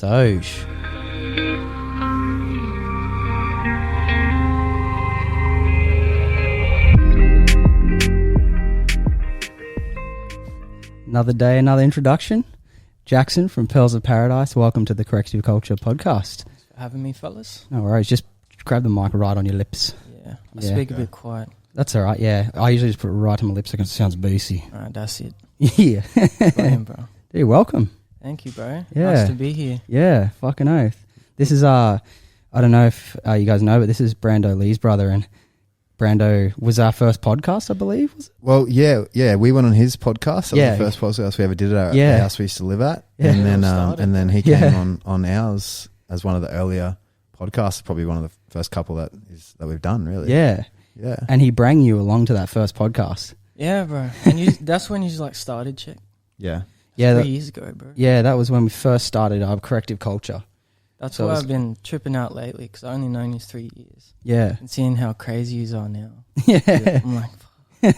So, another day, another introduction. Jackson from Pearls of Paradise. Welcome to the Corrective Culture podcast. Thanks for having me, fellas. No worries. Just grab the mic right on your lips. Yeah, I speak a bit quiet. That's all right. Yeah, I usually just put it right on my lips so it sounds boosy. All right, that's it. Yeah. Brilliant, bro. Dude, welcome. Thank you, bro. Yeah. Nice to be here. Yeah, fucking oath. This is, I don't know if you guys know, but this is Brando Lee's brother, and Brando was our first podcast, I believe. Was it? Well, yeah, we went on his podcast. That was the first podcast we ever did at the house we used to live at, and then he came on ours as one of the earlier podcasts, probably one of the first couple that we've done, really. Yeah, and he brought you along to that first podcast. Yeah, bro. And that's when you like started, check. Yeah. Yeah, 3 years ago, bro. Yeah, that was when we first started our Corrective Culture. That's why I've been tripping out lately, because I only known you 3 years. Yeah. And seeing how crazy you are now. Yeah. I'm like, fuck.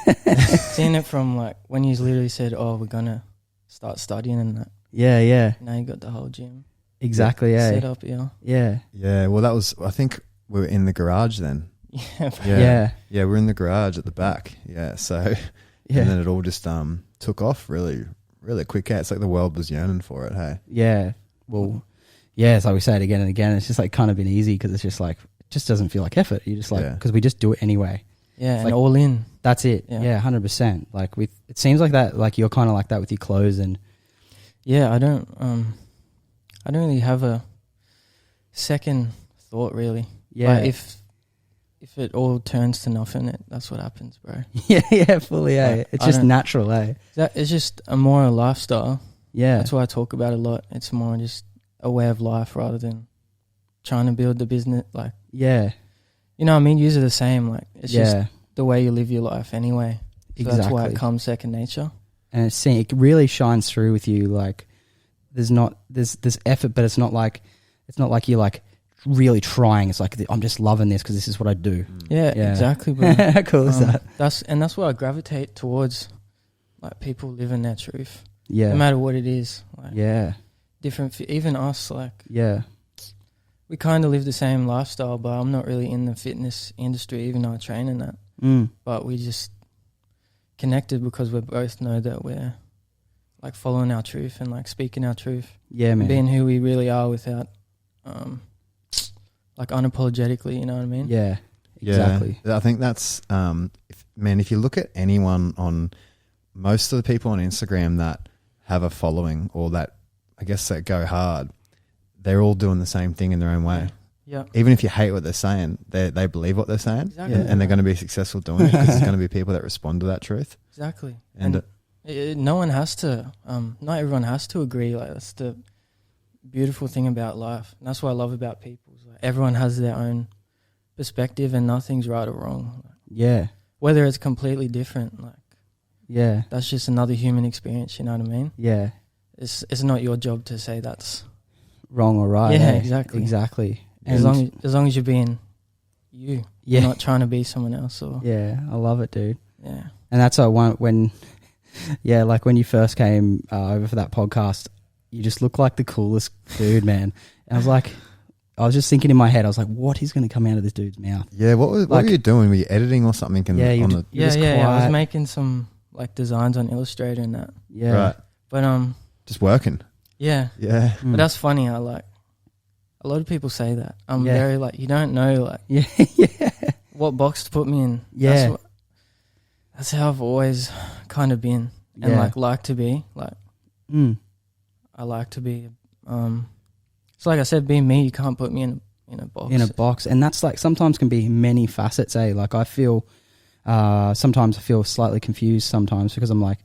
Seeing it from like when you literally said, oh, we're going to start studying and that. Yeah. Now you got the whole gym. Exactly, yeah. Set up, yeah. Yeah. Yeah, well, that was, I think we were in the garage then. Yeah, bro. Yeah. Yeah, we're in the garage at the back. Yeah, so, and then it all just took off really quick. It's like the world was yearning for it, hey? Yeah. Well, yeah, it's like we say it again and again. It's just like kind of been easy because it's just like, it just doesn't feel like effort. You just like, because we just do it anyway. Yeah, it's and like, all in. That's it. Yeah, 100%. Like it seems like that, like you're kind of like that with your clothes and. Yeah, I don't really have a second thought really. Yeah. Like if it all turns to nothing, that's what happens, bro. Yeah, fully, like, it's just natural, eh? It's just more a lifestyle. Yeah. That's why I talk about it a lot. It's more just a way of life rather than trying to build the business. Like, yeah. You know what I mean? Use it the same. Like, it's just the way you live your life anyway. So exactly. That's why it comes second nature. And it really shines through with you. Like, there's effort, but it's not like you're like really trying. It's like, I'm just loving this because this is what I do. Yeah. Exactly, bro. How cool is that? That's why I gravitate towards like people living their truth. Yeah. No matter what it is. Like, yeah. Different, even us, like. Yeah. We kind of live the same lifestyle, but I'm not really in the fitness industry, even though I train in that. But we just connected because we both know that we're like following our truth and like speaking our truth. Yeah, man. Being who we really are without, like unapologetically, you know what I mean? Yeah, exactly. Yeah, I think that's, if you look at anyone on, most of the people on Instagram that have a following or that, I guess, that go hard, they're all doing the same thing in their own way. Yeah. Even if you hate what they're saying, they believe what they're saying. Exactly. And they're going to be successful doing it because there's going to be people that respond to that truth. Exactly. And no one has to, not everyone has to agree. Like, that's the beautiful thing about life. And that's what I love about people. Like, everyone has their own perspective and nothing's right or wrong. Like, yeah. Whether it's completely different, like, yeah, that's just another human experience, you know what I mean? Yeah. It's not your job to say that's wrong or right. Yeah, eh? exactly. And as long as you're being you. Yeah. You're not trying to be someone else. Or yeah, I love it, dude. Yeah. And that's what I want when you first came over for that podcast, you just look like the coolest dude, man. And I was just thinking in my head, I was like, what is going to come out of this dude's mouth? Yeah, what were you doing? Were you editing or something? I was making some like designs on Illustrator and that. Yeah. Right. But just working. Yeah. Yeah. But that's funny. A lot of people say that. I'm very like, you don't know like what box to put me in. Yeah. That's how I've always kind of been and like to be like. I like to be. It's like I said, being me, you can't put me in a box. In a box, and that's like sometimes can be many facets. Like I feel, sometimes I feel slightly confused sometimes because I'm like,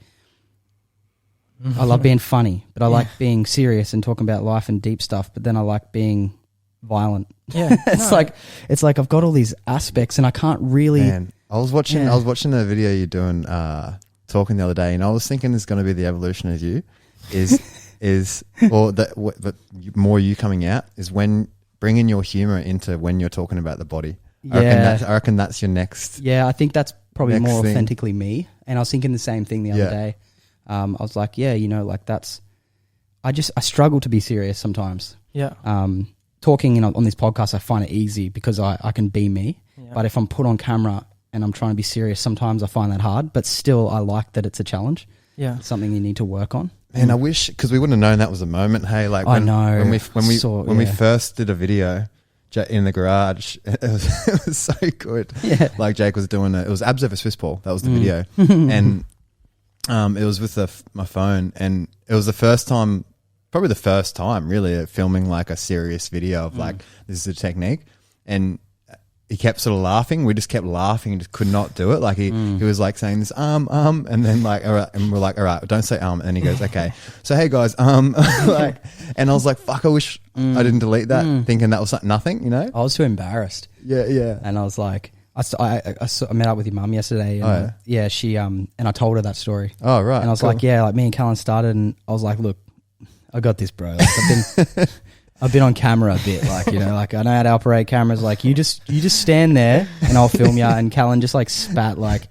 I love being funny, but I like being serious and talking about life and deep stuff. But then I like being violent. Yeah, it's like I've got all these aspects, and I can't really. Man, I was watching a video you're doing talking the other day, and I was thinking there's going to be the evolution of you or the more you coming out is when bringing your humor into when you're talking about the body. Yeah. I reckon that's your next. Yeah, I think that's probably more thing. authentically me. And I was thinking the same thing the other day. I was like, that's. I struggle to be serious sometimes. Yeah. Talking on this podcast, I find it easy because I can be me. Yeah. But if I'm put on camera and I'm trying to be serious, sometimes I find that hard. But still, I like that it's a challenge. Yeah. It's something you need to work on. And I wish, because we wouldn't have known that was a moment. Hey, like I know. when we first did a video in the garage, it was so good. Yeah. Like Jake was doing it. It was abs over Swiss ball. That was the video, and it was with my phone, and it was the first time, probably the first time, really, filming like a serious video of like this is a technique, and he kept sort of laughing. We just kept laughing and just could not do it. Like he was like saying this, and then like, all right. And we're like, all right, don't say, And then he goes, okay. So, hey guys, like, and I was like, fuck, I wish I didn't delete that, thinking that was like nothing, you know? I was too embarrassed. Yeah. Yeah. And I was like, I met up with your mum yesterday. And she, and I told her that story. Oh, right. And I was like, yeah, like me and Callan started, and I was like, look, I got this, bro. Like, I've been on camera a bit, like, you know, like I know how to operate cameras. Like you just stand there and I'll film you. And Callan just like spat like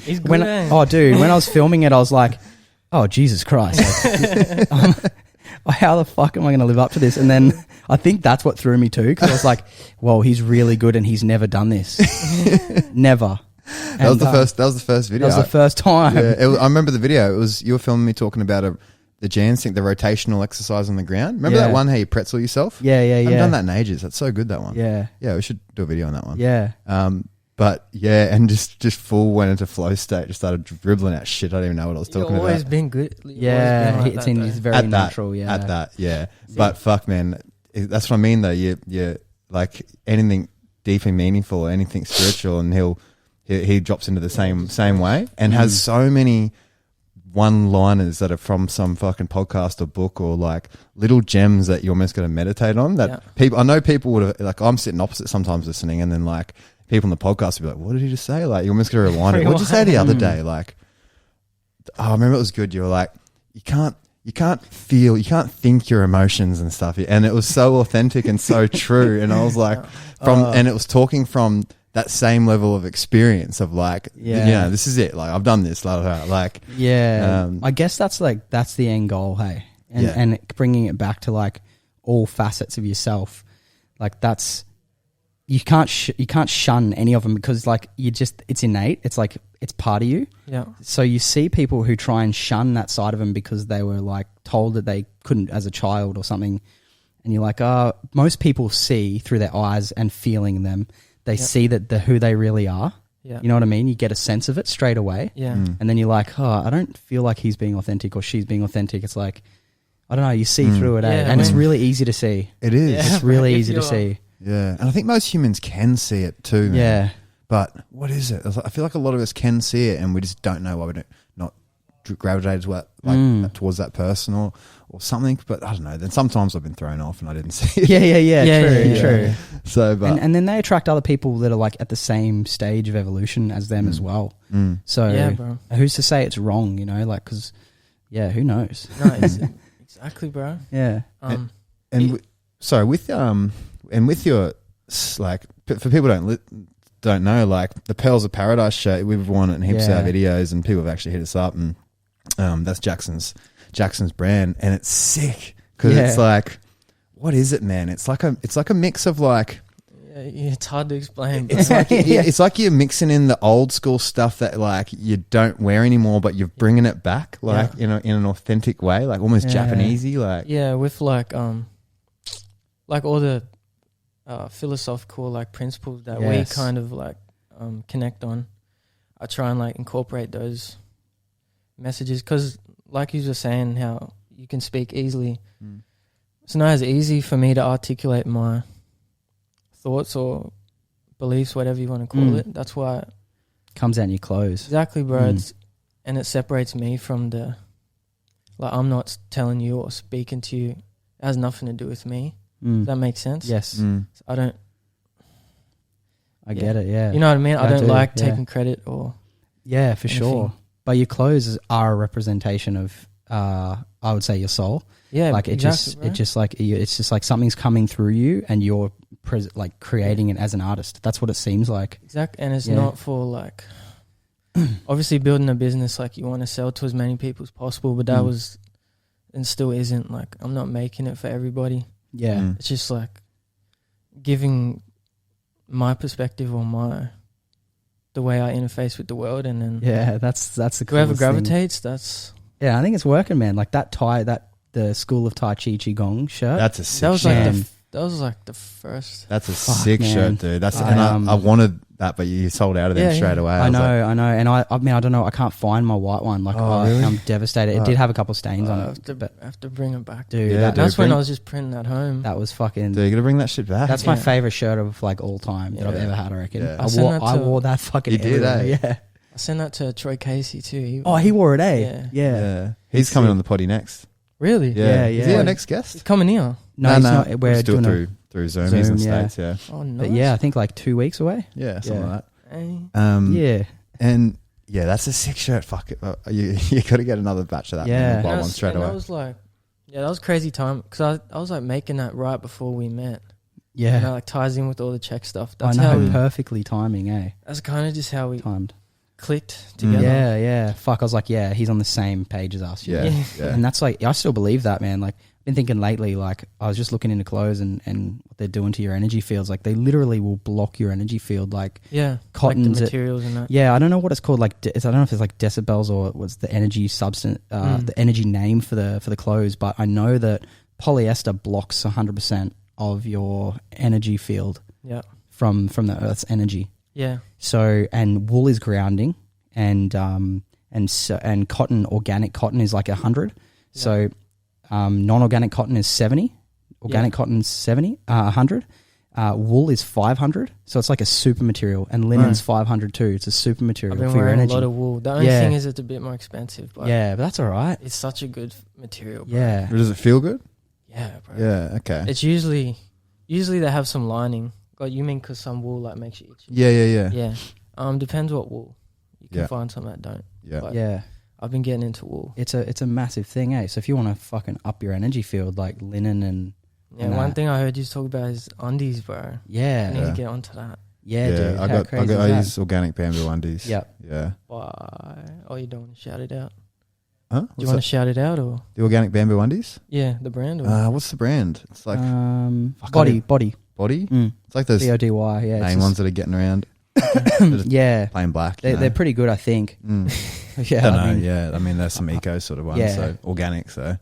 He's good, when when I was filming it, I was like, oh Jesus Christ, like, how the fuck am I going to live up to this? And then I think that's what threw me too, because I was like, well, he's really good and he's never done this, never. That was the first. That was the first video. That was the first time. Yeah, I remember the video. It was you were filming me talking about the Jan sync, the rotational exercise on the ground. Remember that one how you pretzel yourself? Yeah. I've done that in ages. That's so good, that one. Yeah. Yeah, we should do a video on that one. Yeah. But yeah, and just full went into flow state, just started dribbling out shit. I don't even know what I was talking about. You've always been good. Yeah, it's very natural. At that, yeah. But fuck, man, that's what I mean though. You like anything deeply meaningful or anything spiritual, and he drops into the same way, and has so many one-liners that are from some fucking podcast or book, or like little gems that you're almost going to meditate on. That people, I know people would have, like, I'm sitting opposite sometimes listening, and then like people on the podcast will be like, "What did he just say?" Like, you're almost going to rewind it. What did you say the other day? Like, I remember it was good. You were like, you can't feel, you can't think your emotions and stuff, and it was so authentic and so true. And I was like, and it was talking from that same level of experience of like, this is it. Like, I've done this, like, I guess that's the end goal. Hey, and bringing it back to like all facets of yourself. Like that's, you can't shun any of them, because like it's innate. It's like, it's part of you. Yeah. So you see people who try and shun that side of them because they were like told that they couldn't as a child or something. And you're like, most people see through their eyes and feeling them. They see that who they really are. Yeah. You know what I mean? You get a sense of it straight away. Yeah. And then you're like, I don't feel like he's being authentic or she's being authentic. It's like, I don't know, you see through it, and it's really easy to see. It is. It's really easy to see. Yeah. And I think most humans can see it too, man. Yeah. But what is it? I feel like a lot of us can see it, and we just don't know why we don't not gravitate towards that person or something. But I don't know. Then sometimes I've been thrown off and I didn't see it. True. So, but and then they attract other people that are like at the same stage of evolution as them as well. So bro. Who's to say it's wrong? You know, like, because who knows? No, exactly, bro. Yeah. With your, like, for people don't know, like the Pearls of Paradise shirt, we've worn it in heaps of our videos, and people have actually hit us up, and that's Jackson's brand, and it's sick because it's like, what is it, man? It's like a mix of like, it's hard to explain. It's like it's like you're mixing in the old school stuff that like you don't wear anymore, but you're bringing it back like in an authentic way, like almost Japanesey, like with like all the philosophical like principles that we kind of like connect on. I try and like incorporate those messages, because like you were saying, how you can speak easily. It's not as easy for me to articulate my thoughts or beliefs, whatever you want to call it. That's why it comes out in your clothes. Exactly, bro. And it separates me from the, like, I'm not telling you or speaking to you. It has nothing to do with me. Does that make sense? Yes. So I get it, yeah. You know what I mean? I don't like taking credit or... Yeah, for anything. Sure. But your clothes are a representation of, I would say, your soul. Yeah, like it's just like something's coming through you, and you're like creating it as an artist. That's what it seems like. Exactly, and it's not for like, obviously building a business, like you want to sell to as many people as possible, but and still isn't. Like, I'm not making it for everybody. Yeah. It's just like giving my perspective on the way I interface with the world, and then Yeah, that's the whoever coolest thing. gravitates, that's Yeah, I think it's working, man. Like the School of Tai Chi Qigong shirt. That's a sick that was shirt. like that was like the first. That's a Fuck, sick man. shirt, dude. That's I, and I wanted that, but you sold out of them Yeah, straight yeah. away. I was know, like, and I mean, I don't know. I can't find my white one. Like, Oh, really? I'm devastated. It did have a couple stains I on have it, to, but have to bring it back. dude, Yeah, that, dude. That's when bring- I was just printing at home. that was fucking. dude, you gotta bring that shit back. That's my Yeah. favorite shirt of like all time that I've Yeah. ever had. I reckon. Yeah. I wore that fucking. You did, everywhere, eh? Yeah. I sent that to Troy Casey too. Oh, he wore it, eh? Yeah. Yeah. He's He's coming sick. on the potty next. Really? Yeah, Is he yeah. our next guest? He's coming here. No, he's not. We're We'll do it doing through Zoom. He's in the Zoom, yeah. States, yeah. Oh no. But yeah, I think like 2 weeks away. Yeah, something Yeah. like Hey. that. Yeah. And yeah, that's a sick shirt. Fuck it. You got to get another batch of that. Yeah. Man. We'll buy And one that's- straight and away. that was like, yeah, that was crazy time because I was like making that right before we met. Yeah. And that like ties in with all the Czech stuff. I That's know, how we, perfectly timing, eh? that's kind of just how we Timed. clicked together. Yeah, yeah. Fuck, I was like, yeah, he's on the same page as us. Yeah, Yeah. yeah. And that's like, I still believe that, man. Like, I've been thinking lately, like, I was just looking into clothes and what they're doing to your energy fields. Like, they literally will block your energy field. Like, Yeah. Cottons, like the materials and that. yeah, I don't know what it's called. Like, I don't know if it's like decibels or what's the energy substance, the energy name for the clothes. But I know that polyester blocks 100% of your energy field Yeah. from the Earth's energy. Yeah. So, and wool is grounding, and cotton, organic cotton is like 100. Yeah. So, non-organic cotton is 70. Organic cotton's 70, 100. Wool is 500. So it's like a super material, and linen's 500 too. It's a super I've material been for your wearing a energy. lot of wool. The only Yeah. thing is it's a bit more expensive, but Yeah, but that's all right. it's such a good material. Bro. Yeah, Does it feel good? Yeah, bro. Yeah. Okay. It's usually they have some lining. God, you mean because some wool like makes you itchy? Yeah. Yeah. Depends what wool. You can Yeah. find some that don't. Yeah. But yeah. I've been getting into wool. It's a massive thing, eh? So if you want to fucking up your energy field, like linen and Yeah, And one that. thing I heard you talk about is undies, bro. I yeah, need Yeah. to get onto that. yeah, dude. I How crazy is I that? use organic bamboo undies. Yep. Yeah. Why? Oh, you don't want to shout it out? Huh? Do you What's want to that? shout it out or? The organic bamboo undies? Yeah, the brand or? What's the brand? It's like Fuck, I body, don't- body. Body. Mm. It's like those BODY. Yeah, it's main just- ones that are getting around. Just yeah, plain black. you know? they're pretty good, I think. Mm. Yeah, Don't know. I mean, Yeah. I mean, there's some eco sort of ones. Yeah. So organic. So,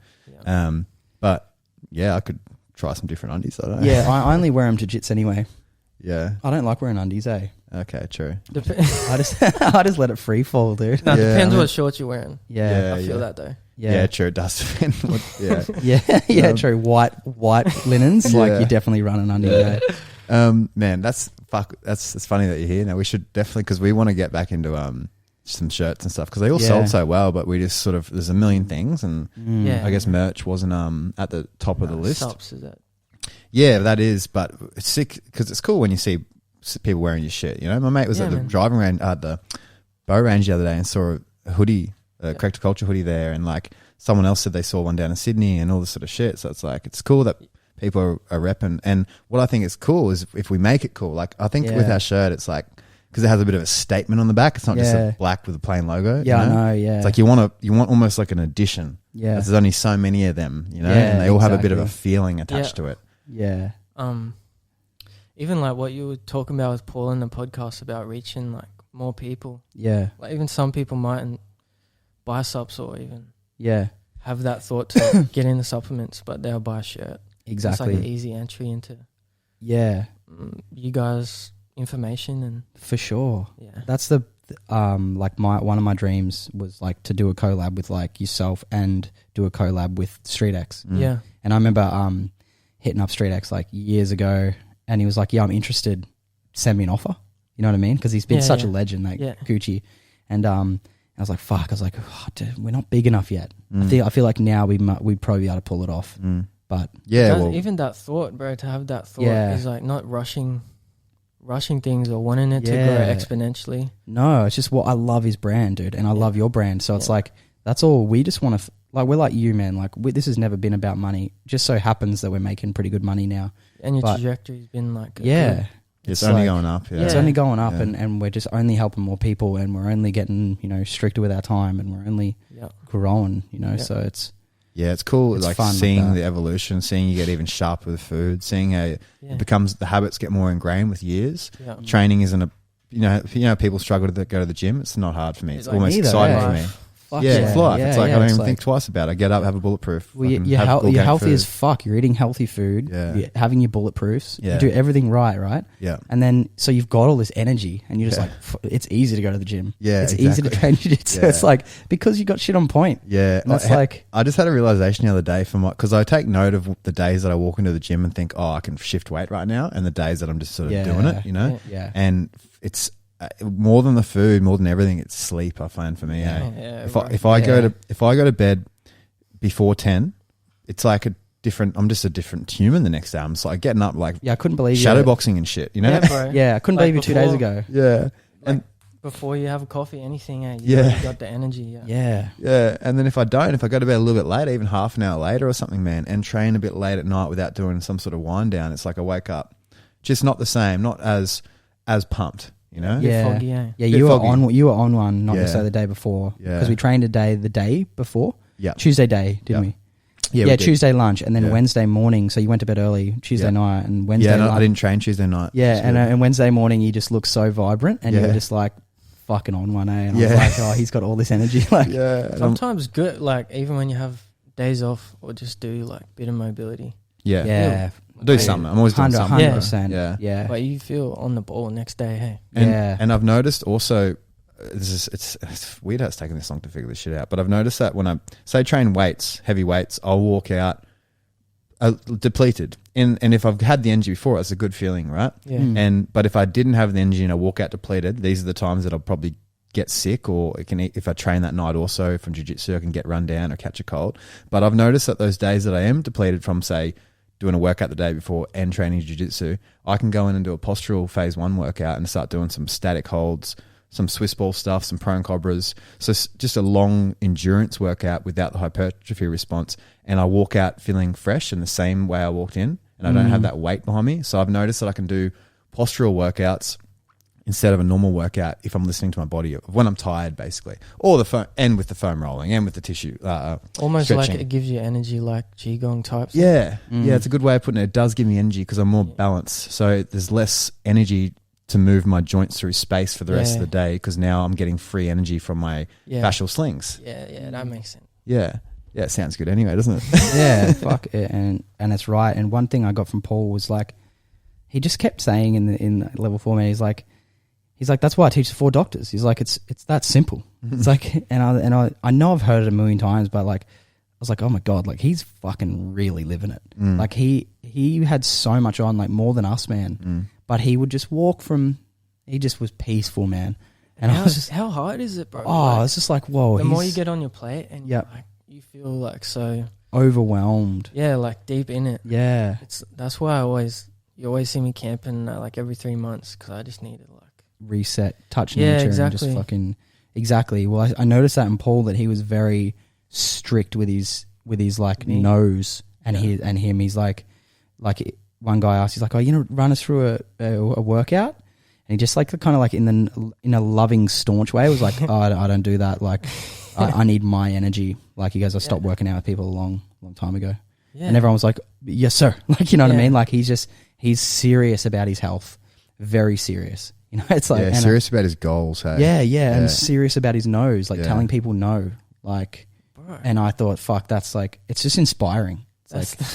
Yeah. but yeah, I could try some different undies. I don't know. yeah. I only wear them to jits anyway. Yeah. I don't like wearing undies, eh? Okay. True. I just I just let it free fall, dude. No, Yeah, depends I mean- what shorts you're wearing. Yeah, I feel yeah. that though. Yeah. yeah, True. It does depend. Yeah. yeah, yeah. Um, True. White linens, like Yeah. you definitely run an undie. Yeah. Yeah. Man, that's it's funny that you're here. Now we should definitely, because we want to get back into some shirts and stuff, because they all Yeah. sold so well, but we just sort of, there's a million things, and Mm. Yeah. I guess merch wasn't at the top of the list. Subs is that? Yeah, that is, but it's sick because it's cool when you see people wearing your shit. You know, my mate was Yeah, at the man. driving range, the bow range the other day, and saw a hoodie, Yeah. Corrective Culture hoodie there, and like someone else said they saw one down in Sydney, and all this sort of shit. So it's like, it's cool that people are repping. And what I think is cool is if we make it cool. Like I think with Yeah. our shirt, it's like, because it has a bit of a statement on the back. It's not just Yeah. a black with a plain logo. Yeah, you know? I know. Yeah, It's like you want almost like an addition. yeah, There's only so many of them, you know, Yeah, and they all have a bit of a exactly. feeling attached Yeah. to it. yeah, Even like what you were talking about with Paul in the podcast about reaching like more people. yeah, Like even some people mightn't buy subs or even yeah. have that thought to get into supplements, but they'll buy a shirt. Exactly. It's like an easy entry into Yeah, you guys' information and for sure. yeah. That's the like one of my dreams was like to do a collab with like yourself and do a collab with Street X. Mm. Yeah. And I remember hitting up Street X like years ago, and he was like, "Yeah, I'm interested. Send me an offer." You know what I mean? Because he's been Yeah, such a yeah. legend, like Yeah. Gucci. And I was like, "Fuck!" I was like, oh, dude, "We're not big enough yet." Mm. I feel like now we'd probably be able to pull it off. Mm. But Yeah, That- well, even that thought, bro, to have that thought Yeah. is like not rushing things or wanting it to grow Yeah. exponentially. no, it's just what I love his brand, dude, and I love your brand. So it's Yeah. like that's all. We just want to like we're like you, man. Like this has never been about money. Just so happens that we're making pretty good money now. And your But- trajectory's been like Yeah. good. it's it's only like- going up. Yeah. It's Yeah. only going up, Yeah. and we're just only helping more people, and we're only getting stricter with our time, and we're only Yeah. growing. Yeah. So it's Yeah, it's cool. It's like fun seeing like the evolution, seeing you get even sharper with food, seeing how it Yeah. becomes, the habits get more ingrained with years. Yeah. Training isn't a, you know, people struggle to go to the gym. It's not hard for me. It's Like almost neither, exciting yeah. for me. Fuck Yeah, it's life. yeah, it's like yeah, I don't it's even like- think twice about it. I get up, have a bulletproof. Well, fucking you're, have you're organic healthy food. as fuck. You're eating healthy food. Yeah. You're having your bulletproofs. Yeah. You do everything right? Yeah. And then, so you've got all this energy and you're just Yeah. like, it's easy to go to the gym. Yeah, It's easy to exactly. train jiu-jitsu. Yeah. It's like, because you got shit on point. Yeah. And that's like, I just had a realization the other day from because I take note of the days that I walk into the gym and think, oh, I can shift weight right now, and the days that I'm just sort of Yeah. doing it, you know? yeah. And it's more than the food, more than everything, it's sleep. I find for me. Yeah. Eh? Yeah, If I Yeah. go to bed before 10, it's like I'm just a different human the next day. I'm just like getting up like Yeah, I couldn't believe shadow you. boxing and shit, you know? Yeah, bro. Yeah, I couldn't Like believe you 2 days before- ago. Yeah. Like, before you have a coffee, anything, you Yeah. already got the energy. Yeah. Yeah. Yeah, and then if I go to bed a little bit later, even half an hour later or something, man, and train a bit late at night without doing some sort of wind down, it's like I wake up just not the same, not as pumped, you know? Bit Yeah. foggy, eh? Yeah, Bit you foggy. were on one, not Yeah. necessarily the day before. Yeah. Because we trained the day before. Yeah. Tuesday day, didn't Yeah. we? Yeah, Yeah, we did. Tuesday lunch and then Yeah. Wednesday morning. So you went to bed early Tuesday Yeah. night and Wednesday Yeah, no, lunch. I didn't train Tuesday night. Yeah, It's and, good. and Wednesday morning you just look so vibrant and you Yeah. were just like fucking on one, eh? And I Yeah. was like, oh, he's got all this energy. Like, yeah, and I'm- Sometimes good, like even when you have days off, or just do like bit of mobility. yeah, yeah, I do something. I'm always doing something. 100%. Yeah. Yeah. But you feel on the ball next day, hey? And, Yeah. and I've noticed also, it's weird how it's taken this long to figure this shit out, but I've noticed that when I say train weights, heavy weights, I'll walk out depleted. And if I've had the energy before, it's a good feeling, right? Yeah. But if I didn't have the energy and I walk out depleted, these are the times that I'll probably get sick, or if I train that night also from jiu-jitsu, I can get run down or catch a cold. But I've noticed that those days that I am depleted from, say, doing a workout the day before and training jiu-jitsu, I can go in and do a postural phase 1 workout and start doing some static holds, some Swiss ball stuff, some prone cobras. So just a long endurance workout without the hypertrophy response. And I walk out feeling fresh in the same way I walked in, and I don't have that weight behind me. So I've noticed that I can do postural workouts instead of a normal workout if I'm listening to my body when I'm tired, basically, or the foam, and with the foam rolling and with the tissue. Almost stretching. like it gives you energy, like qigong types. Yeah, yeah, it's a good way of putting it. It does give me energy because I'm more balanced. So there's less energy to move my joints through space for the rest of the day because now I'm getting free energy from my fascial slings. Yeah, that makes sense. Yeah. Yeah, it sounds good anyway, doesn't it? Yeah, fuck it, and it's right. And one thing I got from Paul was like, he just kept saying in the level 4 man, he's like that's why I teach the 4 doctors. He's like, it's that simple. It's like, and I know I've heard it a million times, but like, I was like, oh my god, like he's fucking really living it. Like he had so much on, like more than us, man. But he would just walk from, he just was peaceful, man. And I was just, how hard is it, bro? oh, it's just like, whoa. The more you get on your plate, and Yep. like, you feel like so, overwhelmed. yeah, like deep in it. Yeah. That's why you always see me camping like every 3 months because I just needed like Reset, touch Yeah, nature, exactly. and just fucking exactly. Well, I noticed that in Paul that he was very strict with his like Me. nose and him. He's like one guy asked, he's like, "Oh, you know, run us through a workout," and he just like kind of like in a loving, staunch way was like, "Oh, I don't do that. Like, I need my energy." Like he goes, "I stopped working out with people a long time ago," and everyone was like, "Yes, sir." Like, you know what I mean? Like he's serious about his health, very serious. You know, it's like yeah, serious about his goals. Hey? Yeah, and serious about his nose, like Yeah. telling people no, like. bro, And I thought, fuck, that's like, it's just inspiring. It's that's like,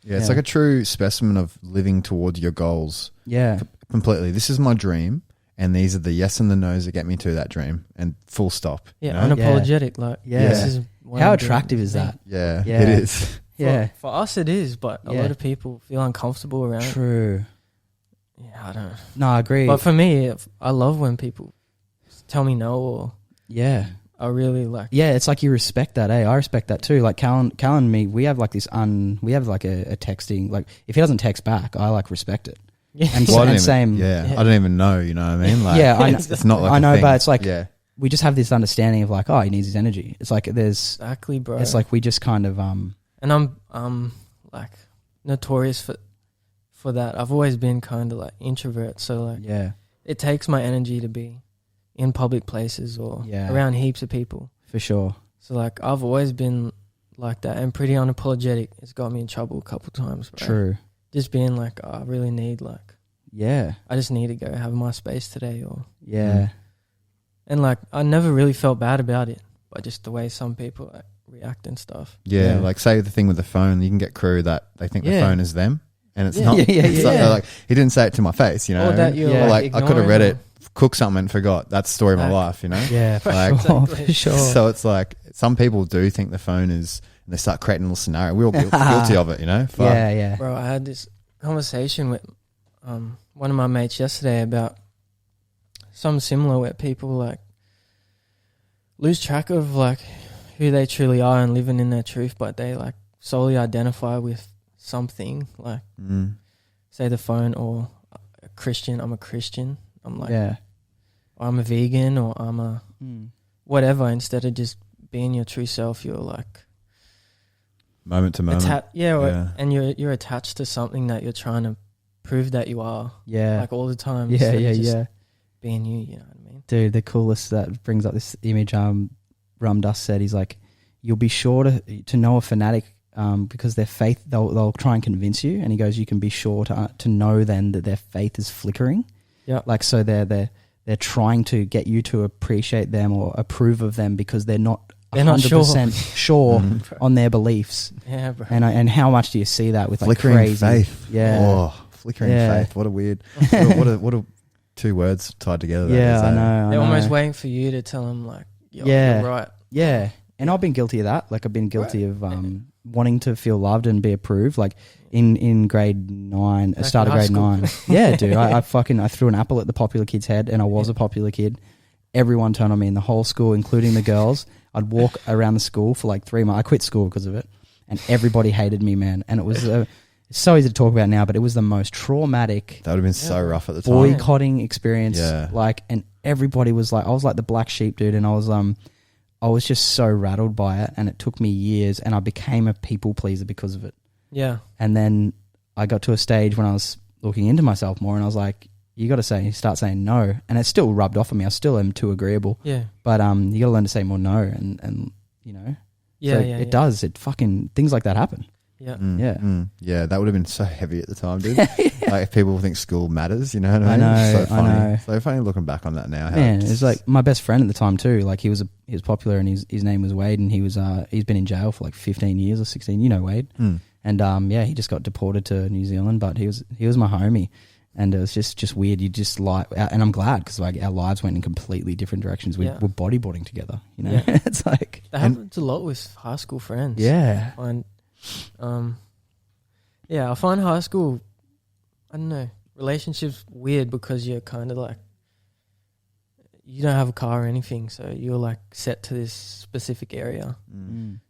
Yeah, it's Yeah. like a true specimen of living towards your goals yeah, completely. This is my dream, and these are the yes and the no's that get me to that dream, and full stop. yeah, you know? unapologetic. Like, Yeah. this is what how I'm doing. attractive is Me. that? Yeah, Yeah. it is. Yeah, For us, it is, but a Yeah. lot of people feel uncomfortable around it. true. Yeah, I don't know. No, I agree. But for me, I love when people tell me no, or yeah, I really like. yeah, it's like you respect that, eh? I respect that too. Like Callan and me, we have like this we have like a texting. Like if he doesn't text back, I like respect it. Yeah. And, Well, I don't even- same, Yeah, I don't even know. You know what I mean? Like, Yeah, I know. it's not like I a know, thing. but it's like yeah, we just have this understanding of like, oh, he needs his energy. It's like Exactly, bro. it's like we just kind of and I'm like notorious for that. I've always been kind of like introvert, so like yeah, it takes my energy to be in public places or Yeah. around heaps of people. for sure. So like I've always been like that and pretty unapologetic. It's got me in trouble a couple times, bro. True. Just being like, I really need Yeah. I just need to go have my space today, or Yeah. and like I never really felt bad about it, but just the way some people like react and stuff. Yeah, Yeah. like say the thing with the phone, you can get crew that they think the Yeah. phone is them, and it's Yeah. not. Yeah, yeah, It's yeah. like, he didn't say it to my face, you know. Or that you're Yeah. Like I could have read ignoring it, cooked something and forgot. That's the story of my Like- life, you know. Yeah, for Like- sure. Exactly. For sure. So it's like some people do think the phone is, and they start creating a little scenario. We're all guilty of it, you know. Fuck. Yeah, yeah. Bro, I had this conversation with one of my mates yesterday about something similar where people like lose track of like who they truly are and living in their truth, but they like solely identify with something like say the phone, or a Christian. I'm a Christian. I'm like, Yeah. or I'm a vegan, or I'm a Mm. whatever. Instead of just being your true self, you're like Moment to moment. and you're attached to something that you're trying to prove that you are, Yeah. like all the time. Yeah, instead of yeah, just yeah. being you. You know what I mean? Dude, the coolest that brings up this image. Rum Dust said, he's like, you'll be sure to know a fanatic because their faith, they'll try and convince you. And he goes, you can be sure to know then that their faith is flickering. Yeah. Like, so they're trying to get you to appreciate them or approve of them because they're not 100% sure on their beliefs. Yeah, bro. And how much do you see that with like Flickering crazy faith. Yeah. Oh, flickering Yeah. faith. What a weird. what a two words tied together. That Yeah, is, I know. They're I almost know. waiting for you to tell them like, yo, Yeah. you're right. Yeah. And I've been guilty of that. Like I've been guilty of wanting to feel loved and be approved. Like in grade 9, Back start in of grade high 9. Yeah, dude. I threw an apple at the popular kid's head and I was a popular kid. Everyone turned on me in the whole school, including the girls. I'd walk around the school for like 3 months. I quit school because of it. And everybody hated me, man. And it was it's so easy to talk about now, but it was the most traumatic that would have been so rough at the time. boycotting experience. Yeah. Like, and everybody was like, I was like the black sheep, dude. And I was just so rattled by it. And it took me years and I became a people pleaser because of it. Yeah. And then I got to a stage when I was looking into myself more and I was like, you got to start saying no. And it still rubbed off on me. I still am too agreeable. Yeah. But you got to learn to say more no and you know. Yeah. So yeah. it does. It fucking, things like that happen. Yeah. Yeah, that would have been so heavy at the time, dude. Like if people think school matters, you know what I mean? I know, So funny. I know. So funny looking back on that now. how Man, it's- it's like my best friend at the time too. Like he was popular and his name was Wade and he's been in jail for like 15 years or 16. You know Wade. And he just got deported to New Zealand, but he was my homie. And it was just weird. You just like, and I'm glad because like our lives went in completely different directions. We were bodyboarding together, you know. Yeah. It's like That happens a lot with high school friends. yeah, I find, I find high school, I don't know, relationships weird because you're kind of like, you don't have a car or anything, so you're like set to this specific area.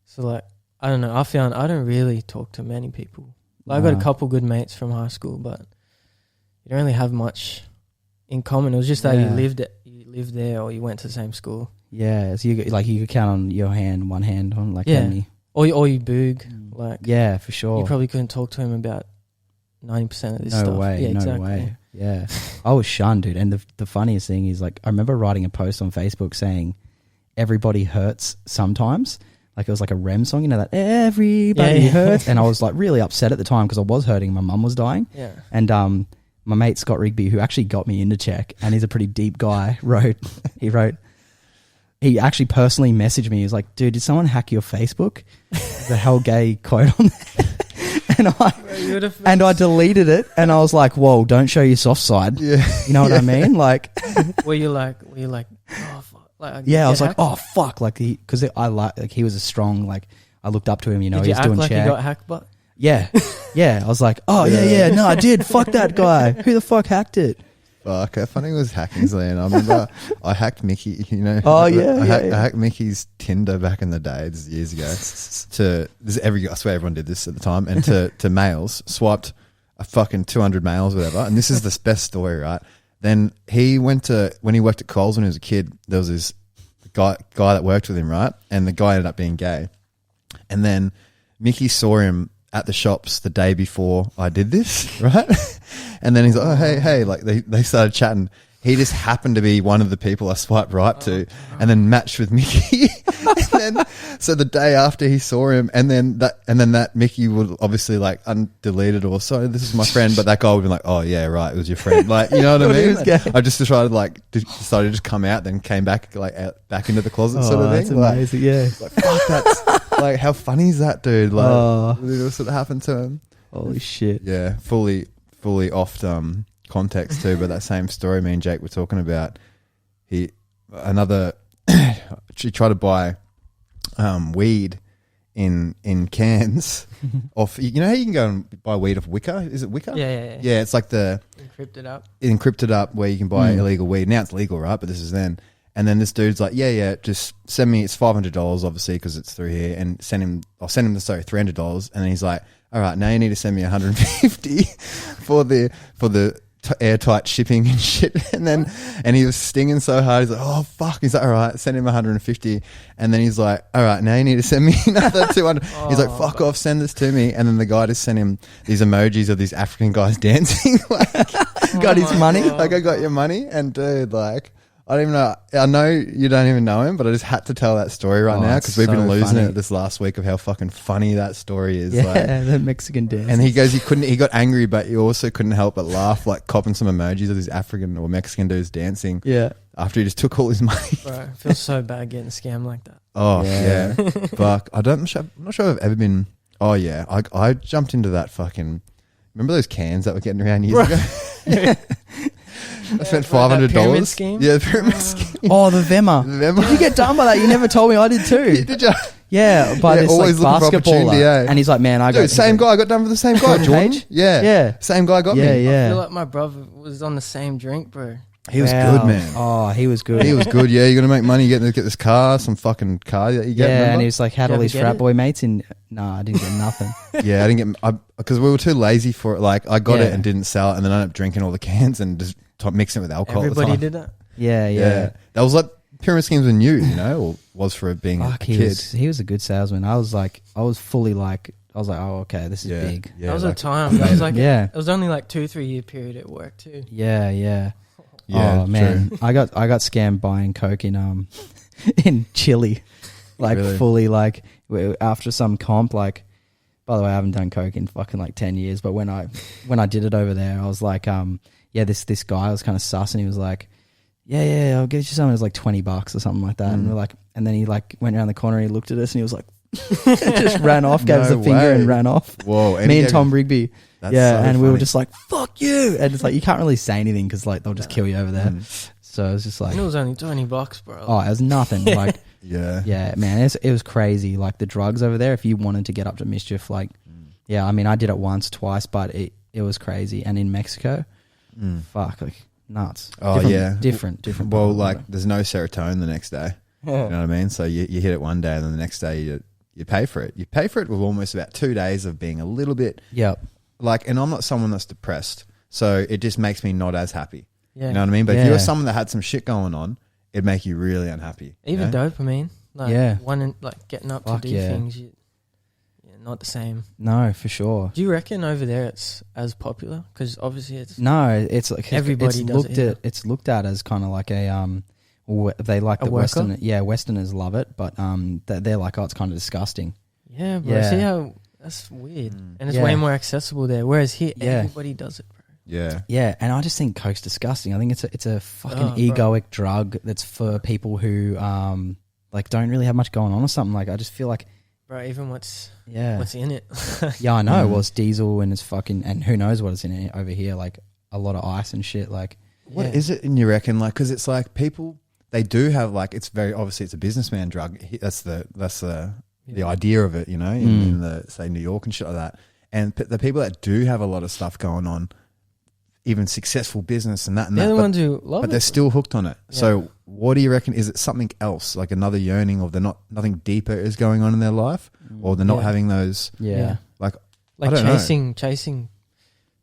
So like, I don't know, I found I don't really talk to many people. Like, I got a couple good mates from high school, but you don't really have much in common. It was just that you lived there or you went to the same school. Yeah, so you could count on one hand on like how many. Or you boog. Like, Yeah, for sure. you probably couldn't talk to him about 90% of this No stuff. way, Yeah, no exactly. way. Yeah. I was shunned, dude. And the funniest thing is, like, I remember writing a post on Facebook saying, everybody hurts sometimes. Like, it was like a REM song, you know, that everybody hurts. And I was like really upset at the time because I was hurting. My mum was dying. Yeah. And my mate Scott Rigby, who actually got me into Czech, and he's a pretty deep guy, he actually personally messaged me. He was like, dude, did someone hack your Facebook? The hell gay quote on there. And I deleted it and I was like, whoa, don't show your soft side. Yeah. You know what I mean? Like, Were you like, oh, fuck. Like, yeah, I was like, hacked? oh, fuck. Like, because he was a strong, like, I looked up to him, you know, Did he you was act doing like Czech. you got hacked, but? Yeah. Yeah. I was like, oh, yeah. No, I did. Fuck that guy. Who the fuck hacked it? Fuck, how funny was hacking, Zane? I remember I hacked Mickey, you know. Oh, yeah, I hacked Mickey's Tinder back in the day, this is years ago. I swear everyone did this at the time, and to males, swiped a fucking 200 males, whatever. And this is the best story, right? Then when he worked at Coles when he was a kid, there was this guy that worked with him, right? And the guy ended up being gay. And then Mickey saw him at the shops the day before I did this, right? And then he's like, oh, hey, like they started chatting. he just happened to be one of the people I swiped right to, and then matched with Mickey. And then, so the day after he saw him, and then that Mickey would obviously like undeleted or so. This is my friend, but that guy would be like, "Oh yeah, right, it was your friend." Like, you know what I mean? I just decided decided to just come out, then came back back into the closet sort of thing. That's amazing. Like fuck, that's like how funny is that, dude? Like, it sort of happened to him. Holy shit! Yeah, fully off context too, but that same story me and Jake were talking about. She tried to buy weed in cans off. You know how you can go and buy weed off Wicker? Is it Wicker? Yeah. Yeah, it's like the encrypted up where you can buy illegal weed. Now it's legal, right? But this is then. And then this dude's like, yeah, just send me. It's $500 obviously because it's through here, and I'll send him the $300. And then he's like, all right, now you need to send me $150 for the airtight shipping and shit. And he was stinging so hard. He's like, oh fuck. He's like, all right, send him 150. And then he's like, all right, now you need to send me another 200. He's like, fuck off, send this to me. And then the guy just sent him these emojis of these African guys dancing. Like, got his money. Like, I got your money. And dude, like, I don't even know. I know you don't even know him, but I just had to tell that story right now because we've been losing it this last week of how fucking funny that story is. Yeah, like, the Mexican dance. and he goes, he got angry, but he also couldn't help but laugh, like copping some emojis of these African or Mexican dudes dancing. Yeah. After he just took all his money. Bro, it feels so bad getting scammed like that. Oh yeah. Fuck. I'm not sure I've ever been. Oh yeah. I jumped into that fucking. Remember those cans that were getting around years ago? I spent $500. Pyramid scheme? Yeah, the pyramid scheme. Oh, the Vemma. Did you get done by that? You never told me. I did too. Did you? Yeah, by this always like looking for opportunity, basketballer. And he's like, man, I got same guy. I got done with the same guy, Jordan. Page? Yeah. Yeah. Same guy got me. Yeah. I feel like my brother was on the same drink, bro. He was good, man. Oh, he was good. He was good. Yeah, you're gonna make money. Get this car, some fucking car that you get. Yeah, remember? and he was like, had Did all you these ever frat get boy mates in. Nah, I didn't get nothing. Yeah, I didn't get because we were too lazy for it. Like I got Yeah. it and didn't sell it, and then I ended up drinking all the cans and just mixing it with alcohol. Everybody all the time. did that. Yeah. That was like pyramid schemes were new, you know, or was for it being Fuck, a he kid. was a good salesman. I was like, oh, okay, this is big. Yeah, that was like, a time. That was like Yeah. It was only like 2-3 year period at work too. Yeah. Yeah, Oh man, true. I got scammed buying coke in in Chile, like Really? fully like after some comp. Like, by the way, I haven't done coke in fucking like 10 years. But when I did it over there, I was like, this guy was kind of sus, and he was like, yeah, I'll get you something. It was like $20 or something like that, and we're like, and then he like went around the corner, and he looked at us, and he was like, just ran off, gave us a No finger, way. and ran off. Whoa, Me and Tom Rigby. That's Yeah, so and we were funny. just like, fuck you. And it's like, you can't really say anything because like they'll just kill you over there. So it was just like, And it was only $20, bro. oh, it was nothing. Like, Yeah. yeah, man, it was crazy. Like the drugs over there, if you wanted to get up to mischief, like, yeah, I mean, I did it once, twice, but it was crazy. And in Mexico, fuck, like nuts. Oh, yeah. Different. Well, like there's no serotonin the next day. You know what I mean? So you hit it one day, and then the next day you pay for it. You pay for it with almost about 2 days of being a little bit Yep. like, and I'm not someone that's depressed, so it just makes me not as happy. Yeah. You know what I mean? But if you Yeah. were someone that had some shit going on, it'd make you really unhappy. Even you know? dopamine. Like Yeah. like getting up Fuck to do yeah. things. Not the same. No, for sure. Do you reckon over there it's as popular? Because obviously it's No, it's like Everybody does it here. It's looked at as kind of like a they like A the worker? Westerners love it, but they're like, oh, it's kind of disgusting. yeah, bro. Yeah. See how that's weird, and it's Yeah. way more accessible there. Whereas here, Yeah. everybody does it, bro. Yeah. Yeah, and I just think coke's disgusting. I think it's a fucking Oh, bro. egoic drug that's for people who like don't really have much going on or something. Like I just feel like Bro, even what's in it? yeah, I know. Well, it's diesel and it's fucking, and who knows what is in it over here? Like a lot of ice and shit. Like What is it? And you reckon, like, because it's like people, they do have like, it's very obviously it's a businessman drug. That's the idea of it, you know, in the say New York and shit like that. And the people that do have a lot of stuff going on, even successful business and that and They're that, the ones who love but it. they're still hooked on it. Yeah. So what do you reckon? Is it something else, like another yearning, or nothing deeper is going on in their life, or they're not Yeah. having those yeah. like like I don't know. chasing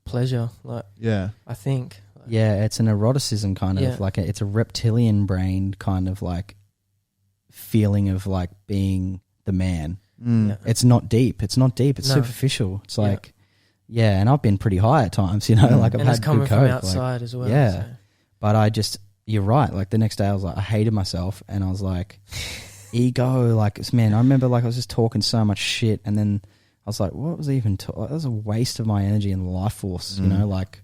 pleasure. Like Yeah. I think. Yeah, it's an eroticism kind of Yeah. like it's a reptilian brain kind of like feeling of like being the man. Yeah. It's not deep. It's No. superficial. It's like, yeah, and I've been pretty high at times, you know, like I've and it's had coming good from coke. outside as well. yeah. So. But you're right. Like the next day I was like, I hated myself and I was like, ego, like, man, I remember like I was just talking so much shit and then I was like, what was I even like, that was a waste of my energy and life force, you know, like.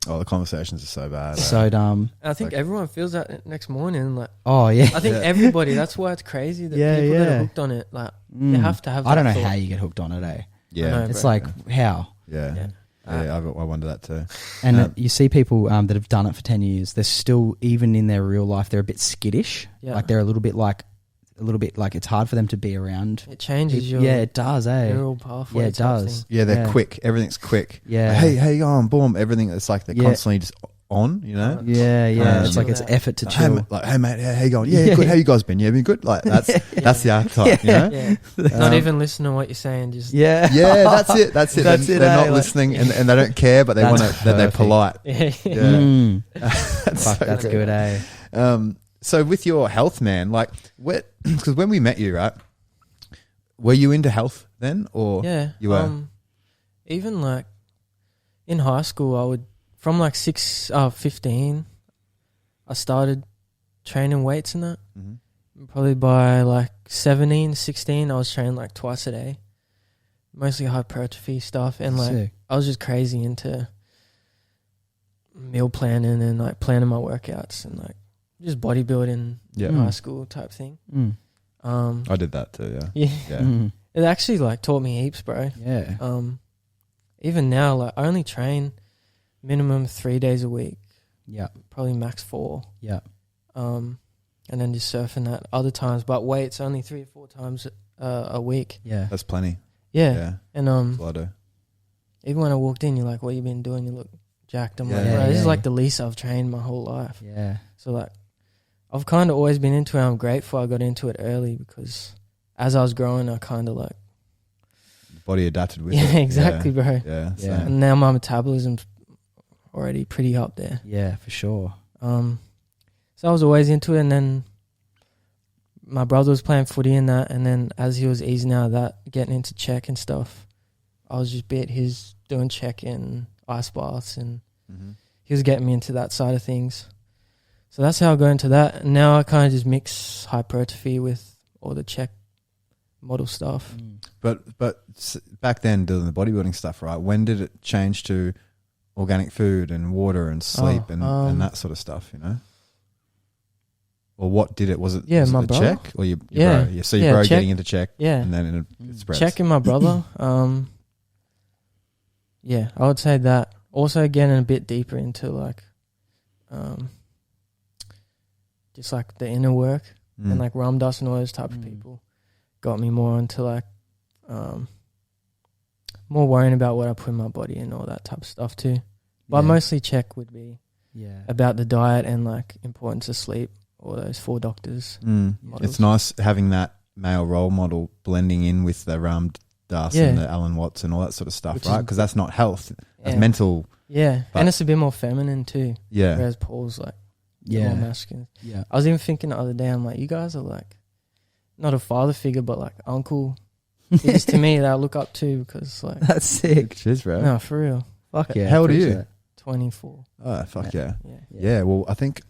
Oh, the conversations are so bad. So dumb. I think everyone feels that next morning. Like, oh yeah. I think everybody. That's why it's crazy that people that are hooked on it, like they have to have. I don't know thought. how you get hooked on it, eh? Yeah, it's like how. Yeah. I wonder that too. And you see people that have done it for 10 years. They're still, even in their real life, they're a bit skittish. Yeah. Like they're a little bit like it's hard for them to be around. It changes your. Yeah, it does, eh? Neural pathway. Yeah, it does. Yeah, they're quick. Everything's quick. Yeah. Like, hey, how you going? Boom. Everything. It's like they're constantly just on, you know? Yeah. It's like it's effort to chill. Hey mate, how you going? Yeah, good. How you guys been? Yeah, been good. Like that's the archetype, you know? Yeah. Not even listen to what you're saying. Just that's it. That's it. They're not like, listening and they don't care, but they want to. They're polite. Yeah. That's good, eh? So with your health, man, like, because when we met you, right, were you into health then, or you were? Even like in high school, I would from like 15, I started training weights and that. Mm-hmm. Probably by like 17, 16, I was training like twice a day, mostly hypertrophy stuff, and like Sick. I was just crazy into meal planning and like planning my workouts and like. Just bodybuilding, high school type thing. I did that too. Yeah. It actually like taught me heaps, bro. Yeah. Even now, like I only train minimum 3 days a week. Yeah. Probably max 4. Yeah. And then just surfing that other times, but weights only 3 or 4 times a week. Yeah. That's plenty. Yeah. And that's what I do. even when I walked in, you're like, "What you been doing? You look jacked." I'm like, Yeah, "Bro, this is yeah. like the least I've trained my whole life." Yeah. So like, I've kind of always been into it. I'm grateful I got into it early because as I was growing, I kind of like The body adapted with yeah, it. exactly, bro. Yeah. Yeah. Same. And now my metabolism's already pretty up there. Yeah, for sure. So I was always into it, and then my brother was playing footy in that, and then as he was easing out of that, getting into check and stuff, I was just he's doing check and ice baths, and he was getting me into that side of things. So that's how I got into that. And now I kind of just mix hypertrophy with all the check model stuff. But back then, doing the bodybuilding stuff, right? When did it change to organic food and water and sleep and that sort of stuff? You know, or what did it? Was it my the brother. check or your bro? Yeah, so your bro check. getting into check, Yeah, and then it spreads. Check and my brother. Yeah, I would say that. Also, getting a bit deeper into like, just like the inner work and like Ram Dass and all those type of people got me more into like, more worrying about what I put in my body and all that type of stuff too. But mostly check would be about the diet and like importance of sleep. All those 4 doctors. It's nice having that male role model blending in with the Ram Dass and the Alan Watts and all that sort of stuff, right? Because that's not health, that's mental. Yeah, and it's a bit more feminine too. Yeah. Whereas Paul's like more masculine. Yeah. I was even thinking the other day, I'm like, you guys are like, not a father figure, but like uncle figures to me that I look up to because like. That's sick. Cheers, bro. No, for real. Fuck yeah. How old are you? Appreciate it. 24. Oh, fuck yeah. Yeah. Well, I think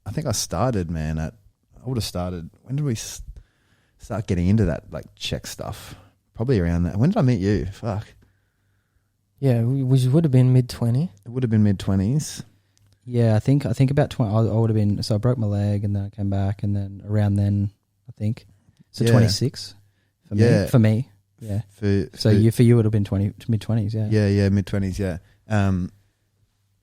I started, man, I would have started, when did we start getting into that, like, check stuff? Probably around that. When did I meet you? Fuck. Yeah, we would have been mid-20. It would have been mid-20s. Yeah, I think about 20. I would have been. So I broke my leg, and then I came back, and then around then, I think. So 26 for me. For me, yeah. For you it would have been mid-20s, yeah. Yeah, mid-20s, yeah.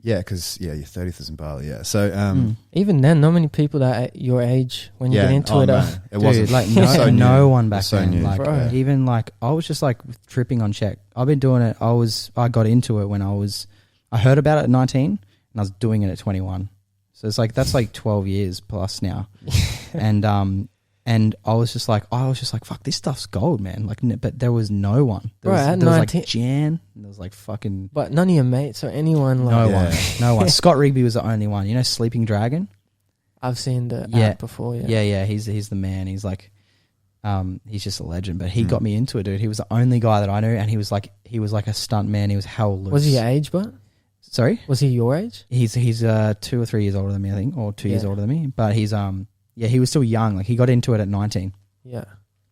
Yeah, because your 30th is in Bali, yeah. So even then, not many people that your age when you get into it. It wasn't like no one back then. Like even like I was just like tripping on check. I've been doing it. I got into it when I heard about it at 19 and I was doing it at 21. So it's like that's like 12 years plus now. And I was just like, fuck, this stuff's gold, man. Like, but there was no one. There was like Jan, and there was like fucking. But none of your mates or anyone like. No one. Scott Rigby was the only one. You know, Sleeping Dragon. I've seen the app before. Yeah. He's the man. He's like, he's just a legend. But he got me into it, dude. He was the only guy that I knew, and he was like a stunt man. He was hell loose. Was he your age, but? Sorry? Was he your age? He's 2 or 3 years older than me, I think, or 2 years older than me. But he's he was still young. Like he got into it at 19. Yeah.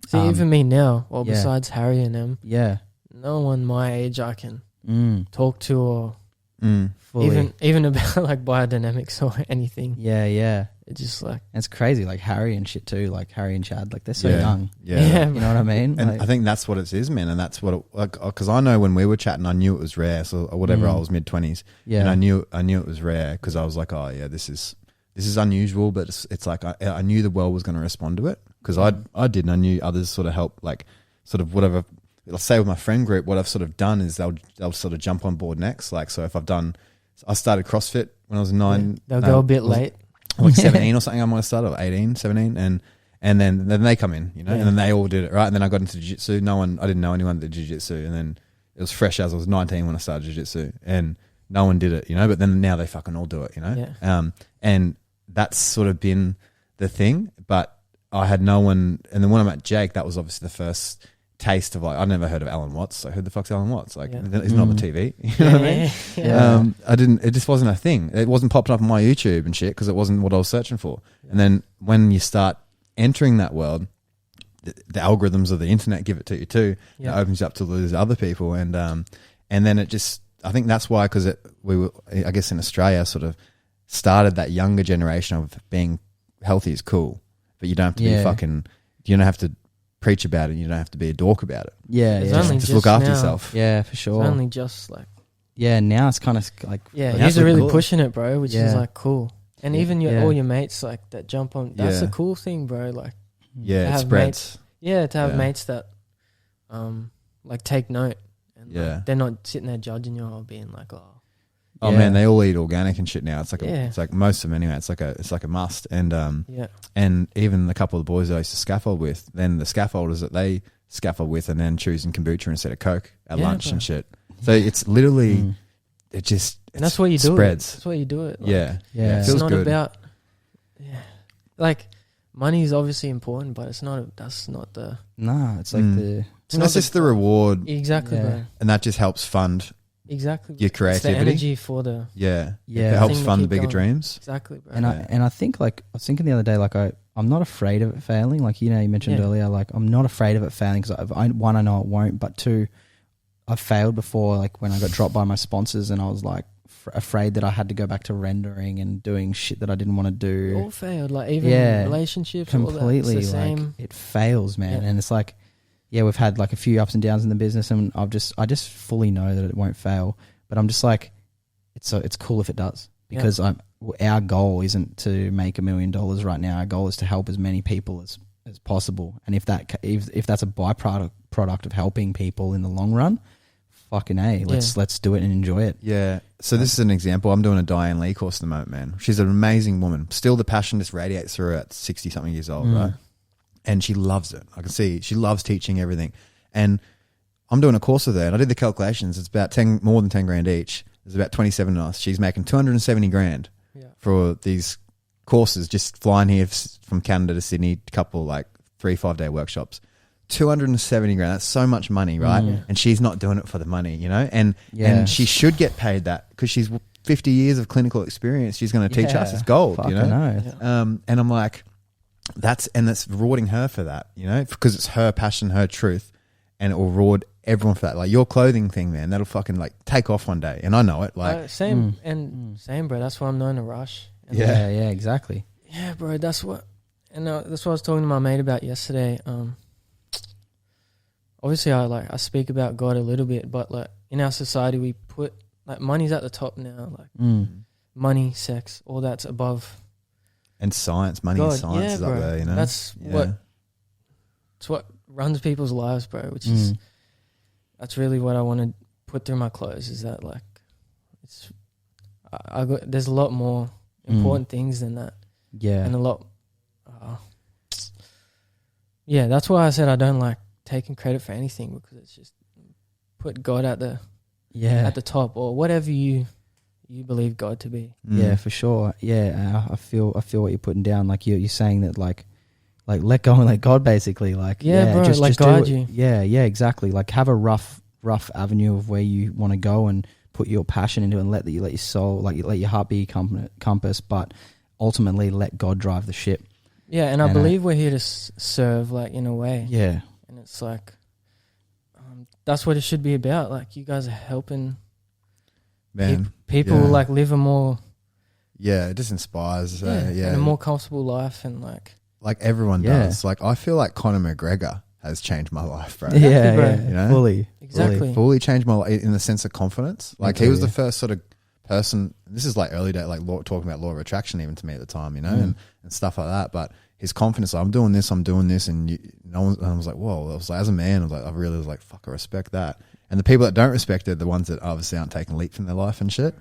See, even me now, well, yeah. besides Harry and them, Yeah. no one my age I can talk to or Fully. even about like biodynamics or anything. Yeah, yeah. It's just like It's crazy, like Harry and shit too, like Harry and Chad, like they're so young. Yeah. You know what I mean? And Like, I think that's what it is, man. And that's what, because I know when we were chatting, I knew it was rare. So whatever, I was mid-20s. yeah. And I knew it was rare because I was like, oh yeah, this is unusual, but it's like I knew the world was going to respond to it because I did, and I knew others sort of help, like sort of whatever. Let's say with my friend group, what I've sort of done is they'll sort of jump on board next. Like, so if I started CrossFit when I was 9. they'll go a bit late. Like 17 or something I might have started, or 18, 17, and then they come in, you know, and then they all did it, right? And then I got into jiu-jitsu. I didn't know anyone that did jiu-jitsu, and then it was fresh as I was 19 when I started jiu-jitsu, and no one did it, you know, but then now they fucking all do it, you know? Yeah. And that's sort of been the thing, but I had no one, and then when I met Jake, that was obviously the first taste of like, I'd never heard of Alan Watts, so who the fuck's Alan Watts? Like, he's not on the TV, you know what I mean? It just wasn't a thing. It wasn't popping up on my YouTube and shit because it wasn't what I was searching for. Yeah. And then when you start entering that world, the algorithms of the internet give it to you too. Yeah. It opens you up to those other people, and then it just, I think that's why, because we were, I guess in Australia, sort of started that younger generation of being healthy is cool, but you don't have to be fucking, you don't have to preach about it. You don't have to be a dork about it. Yeah, just look after yourself. Yeah, for sure. It's only just like now it's kind of like he's really cool. Pushing it, bro, which is like cool. And even all your mates like that jump on. That's a cool thing, bro. Like it spreads. Mates, to have mates that like take note. And like, they're not sitting there judging you or being like, oh man, they all eat organic and shit now. It's like it's like most of them anyway. It's like a must. And and even the couple of the boys that I used to scaffold with, then the scaffolders that they scaffold with, and then choosing kombucha instead of Coke at lunch and shit. So it's literally it just and that's what you do. Spreads. That's why you do it. Like, it it's feels not good. about like money is obviously important, but it's not. That's not the. Nah, it's like the. It's just the reward. Exactly, bro. And that just helps fund. Exactly. Your creativity. It's the energy for the... It helps fund the bigger dreams. Exactly, bro. And I think, like, I was thinking the other day, like, I'm not afraid of it failing. Like, you know, you mentioned earlier, like, I'm not afraid of it failing because, one, I know it won't, but two, I've failed before, like, when I got dropped by my sponsors and I was, like, afraid that I had to go back to rendering and doing shit that I didn't want to do. We all failed. Like, even relationships, completely, all that, it's the like, same. it fails, man. And it's like, we've had, like, a few ups and downs in the business and I just fully know that it won't fail. But I'm just like, it's cool if it does because our goal isn't to make $1 million right now. Our goal is to help as many people as possible. And if that's a byproduct of helping people in the long run, fucking A, let's do it and enjoy it. Yeah. So this is an example. I'm doing a Diane Lee course at the moment, man. She's an amazing woman. Still the passion just radiates through her at 60 something years old, right? And she loves it. I can see she loves teaching everything. And I'm doing a course with her, and I did the calculations. It's about more than 10 grand each. There's about 27 of us. She's making 270 grand for these courses, just flying here from Canada to Sydney, a couple like 3-5 day workshops. 270 grand. That's so much money, right? And she's not doing it for the money, you know? And she should get paid that because she's 50 years of clinical experience. She's going to teach us. It's gold, you know? And I'm like, that's rewarding her for that, you know? Because it's her passion, her truth. And it will reward everyone for that. Like your clothing thing, man, that'll fucking like take off one day. And I know it. Like same, bro. That's why I'm known to Rush. And Exactly. Yeah, bro. That's what I was talking to my mate about yesterday. Obviously, I speak about God a little bit, but like in our society, we put like money's at the top now. Like money, sex, all that's above. And science, money and science is up there. You know, that's what runs people's lives, bro, which is that's really what I want to put through my clothes is that like it's there's a lot more important things than that, and a lot that's why I said I don't like taking credit for anything because it's just put God at the top or whatever you believe God to be. Yeah, for sure. I feel what you're putting down. Like you're saying that like let go and let God basically. Like bro, just guide you. Yeah, exactly. Like have a rough avenue of where you want to go and put your passion into it and let your soul, like let your heart be compass, but ultimately let God drive the ship. Yeah, and I believe we're here to serve, like, in a way. Yeah. And it's like, that's what it should be about. Like, you guys are helping people like live a more... Yeah, it just inspires. And a more comfortable life, and like everyone does. Like, I feel like Conor McGregor has changed my life, bro. Yeah, bro. You know? Fully. Exactly. Fully changed my life in the sense of confidence. Like, he was the first sort of person, this is like early day, like talking about law of attraction even to me at the time, you know, and stuff like that. But his confidence, like, I'm doing this, and I was like, whoa. I was like, as a man, I really was like, fuck, I respect that. And the people that don't respect it are the ones that obviously aren't taking leaps in their life and shit.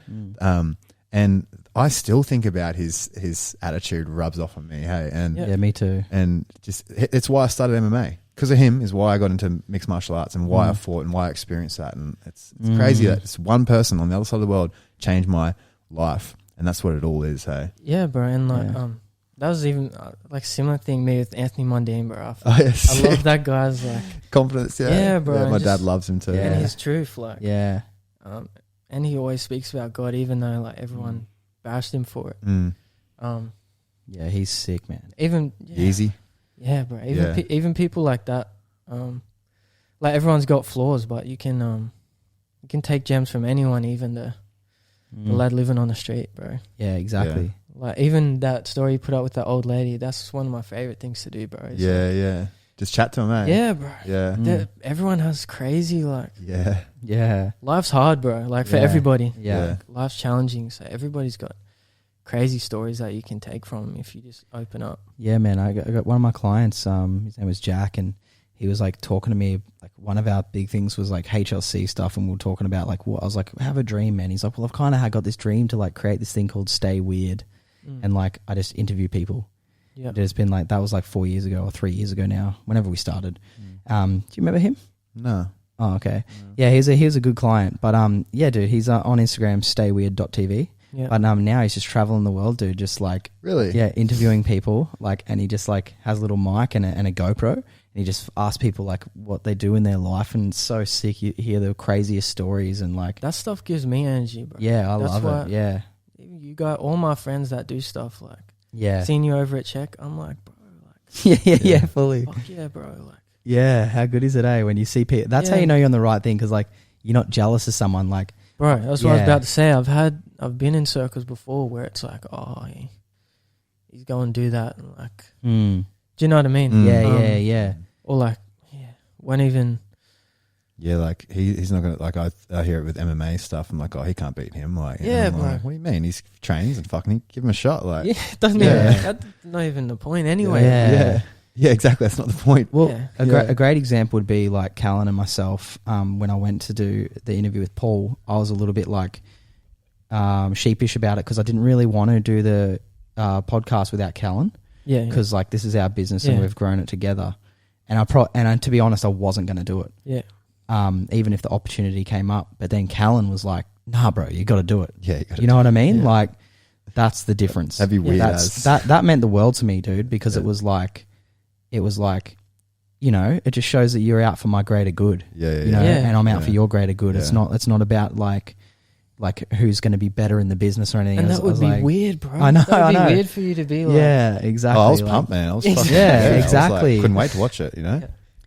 And I still think about his attitude rubs off on me, hey. And yeah, me too. And just, it's why I started MMA. Because of him is why I got into mixed martial arts and why I fought and why I experienced that. And it's crazy that it's one person on the other side of the world changed my life, and that's what it all is, hey. Yeah, bro. And like that was even like similar thing me with Anthony Mundine, bro. I love that guy's like confidence. Yeah, bro. Yeah, my dad loves him too. Yeah, and his truth, like and he always speaks about God, even though like everyone bashed him for it. Yeah, he's sick, man. Even easy. Yeah, bro. Even people like that. Like, everyone's got flaws, but you can take gems from anyone, even the lad living on the street, bro. Yeah, exactly. Yeah. Like, even that story you put up with that old lady, that's one of my favorite things to do, bro. Yeah. Just chat to him, eh? Yeah, bro. Yeah. Everyone has crazy, like... Yeah. Life's hard, bro. Like, for everybody. Yeah. Like, life's challenging, so everybody's got crazy stories that you can take from if you just open up. Yeah, man. I got one of my clients, his name was Jack, and he was like talking to me, like, one of our big things was like HLC stuff, and we were talking about like what I was like, I have a dream, man. He's like, well, I've kind of got this dream to like create this thing called Stay Weird, and like I just interview people. Yeah, it's been like, that was like 4 years ago or 3 years ago now, whenever we started. Do you remember him? No. Oh, okay. No. Yeah, he's a good client, but yeah, dude, he's on Instagram, stayweird.tv. Yeah. But now he's just traveling the world, dude, just like... Really? Yeah, interviewing people, like, and he just like has a little mic and a GoPro, and he just asks people like what they do in their life, and it's so sick. You hear the craziest stories, and like... That stuff gives me energy, bro. Yeah, I love it, yeah. You got all my friends that do stuff, like... Yeah. Seeing you over at Czech, I'm like, bro, like... yeah, fully. Fuck yeah, bro, like... Yeah, how good is it, eh, when you see people... That's how you know you're on the right thing, because like, you're not jealous of someone, like... Bro, that's what I was about to say. I've been in circles before where it's like, oh, he's going to do that. And like, do you know what I mean? Yeah. Or like, when even... Yeah, like he's not going to, like I hear it with MMA stuff. I'm like, oh, he can't beat him. Like, bro. Like, what do you mean? He's trains and fucking give him a shot. Like, doesn't even, that's not even the point anyway. Yeah, exactly. That's not the point. Well, a great example would be like Callan and myself. When I went to do the interview with Paul, I was a little bit like sheepish about it because I didn't really want to do the podcast without Callan. Yeah. Because like this is our business and we've grown it together. And to be honest, I wasn't going to do it. Yeah. Even if the opportunity came up, but then Callan was like, "Nah, bro, you got to do it." Yeah, you know what I mean? Yeah. Like, that's the difference. That'd be weird. That meant the world to me, dude, because it was like, you know, it just shows that you're out for my greater good. Yeah, you know, and I'm out for your greater good. Yeah. It's not about like who's going to be better in the business or anything. And that would be weird, bro. I know. That would be weird for you to be like. Yeah, exactly. Oh, I was pumped, man. I was fucking exactly. Couldn't wait to watch it. You know.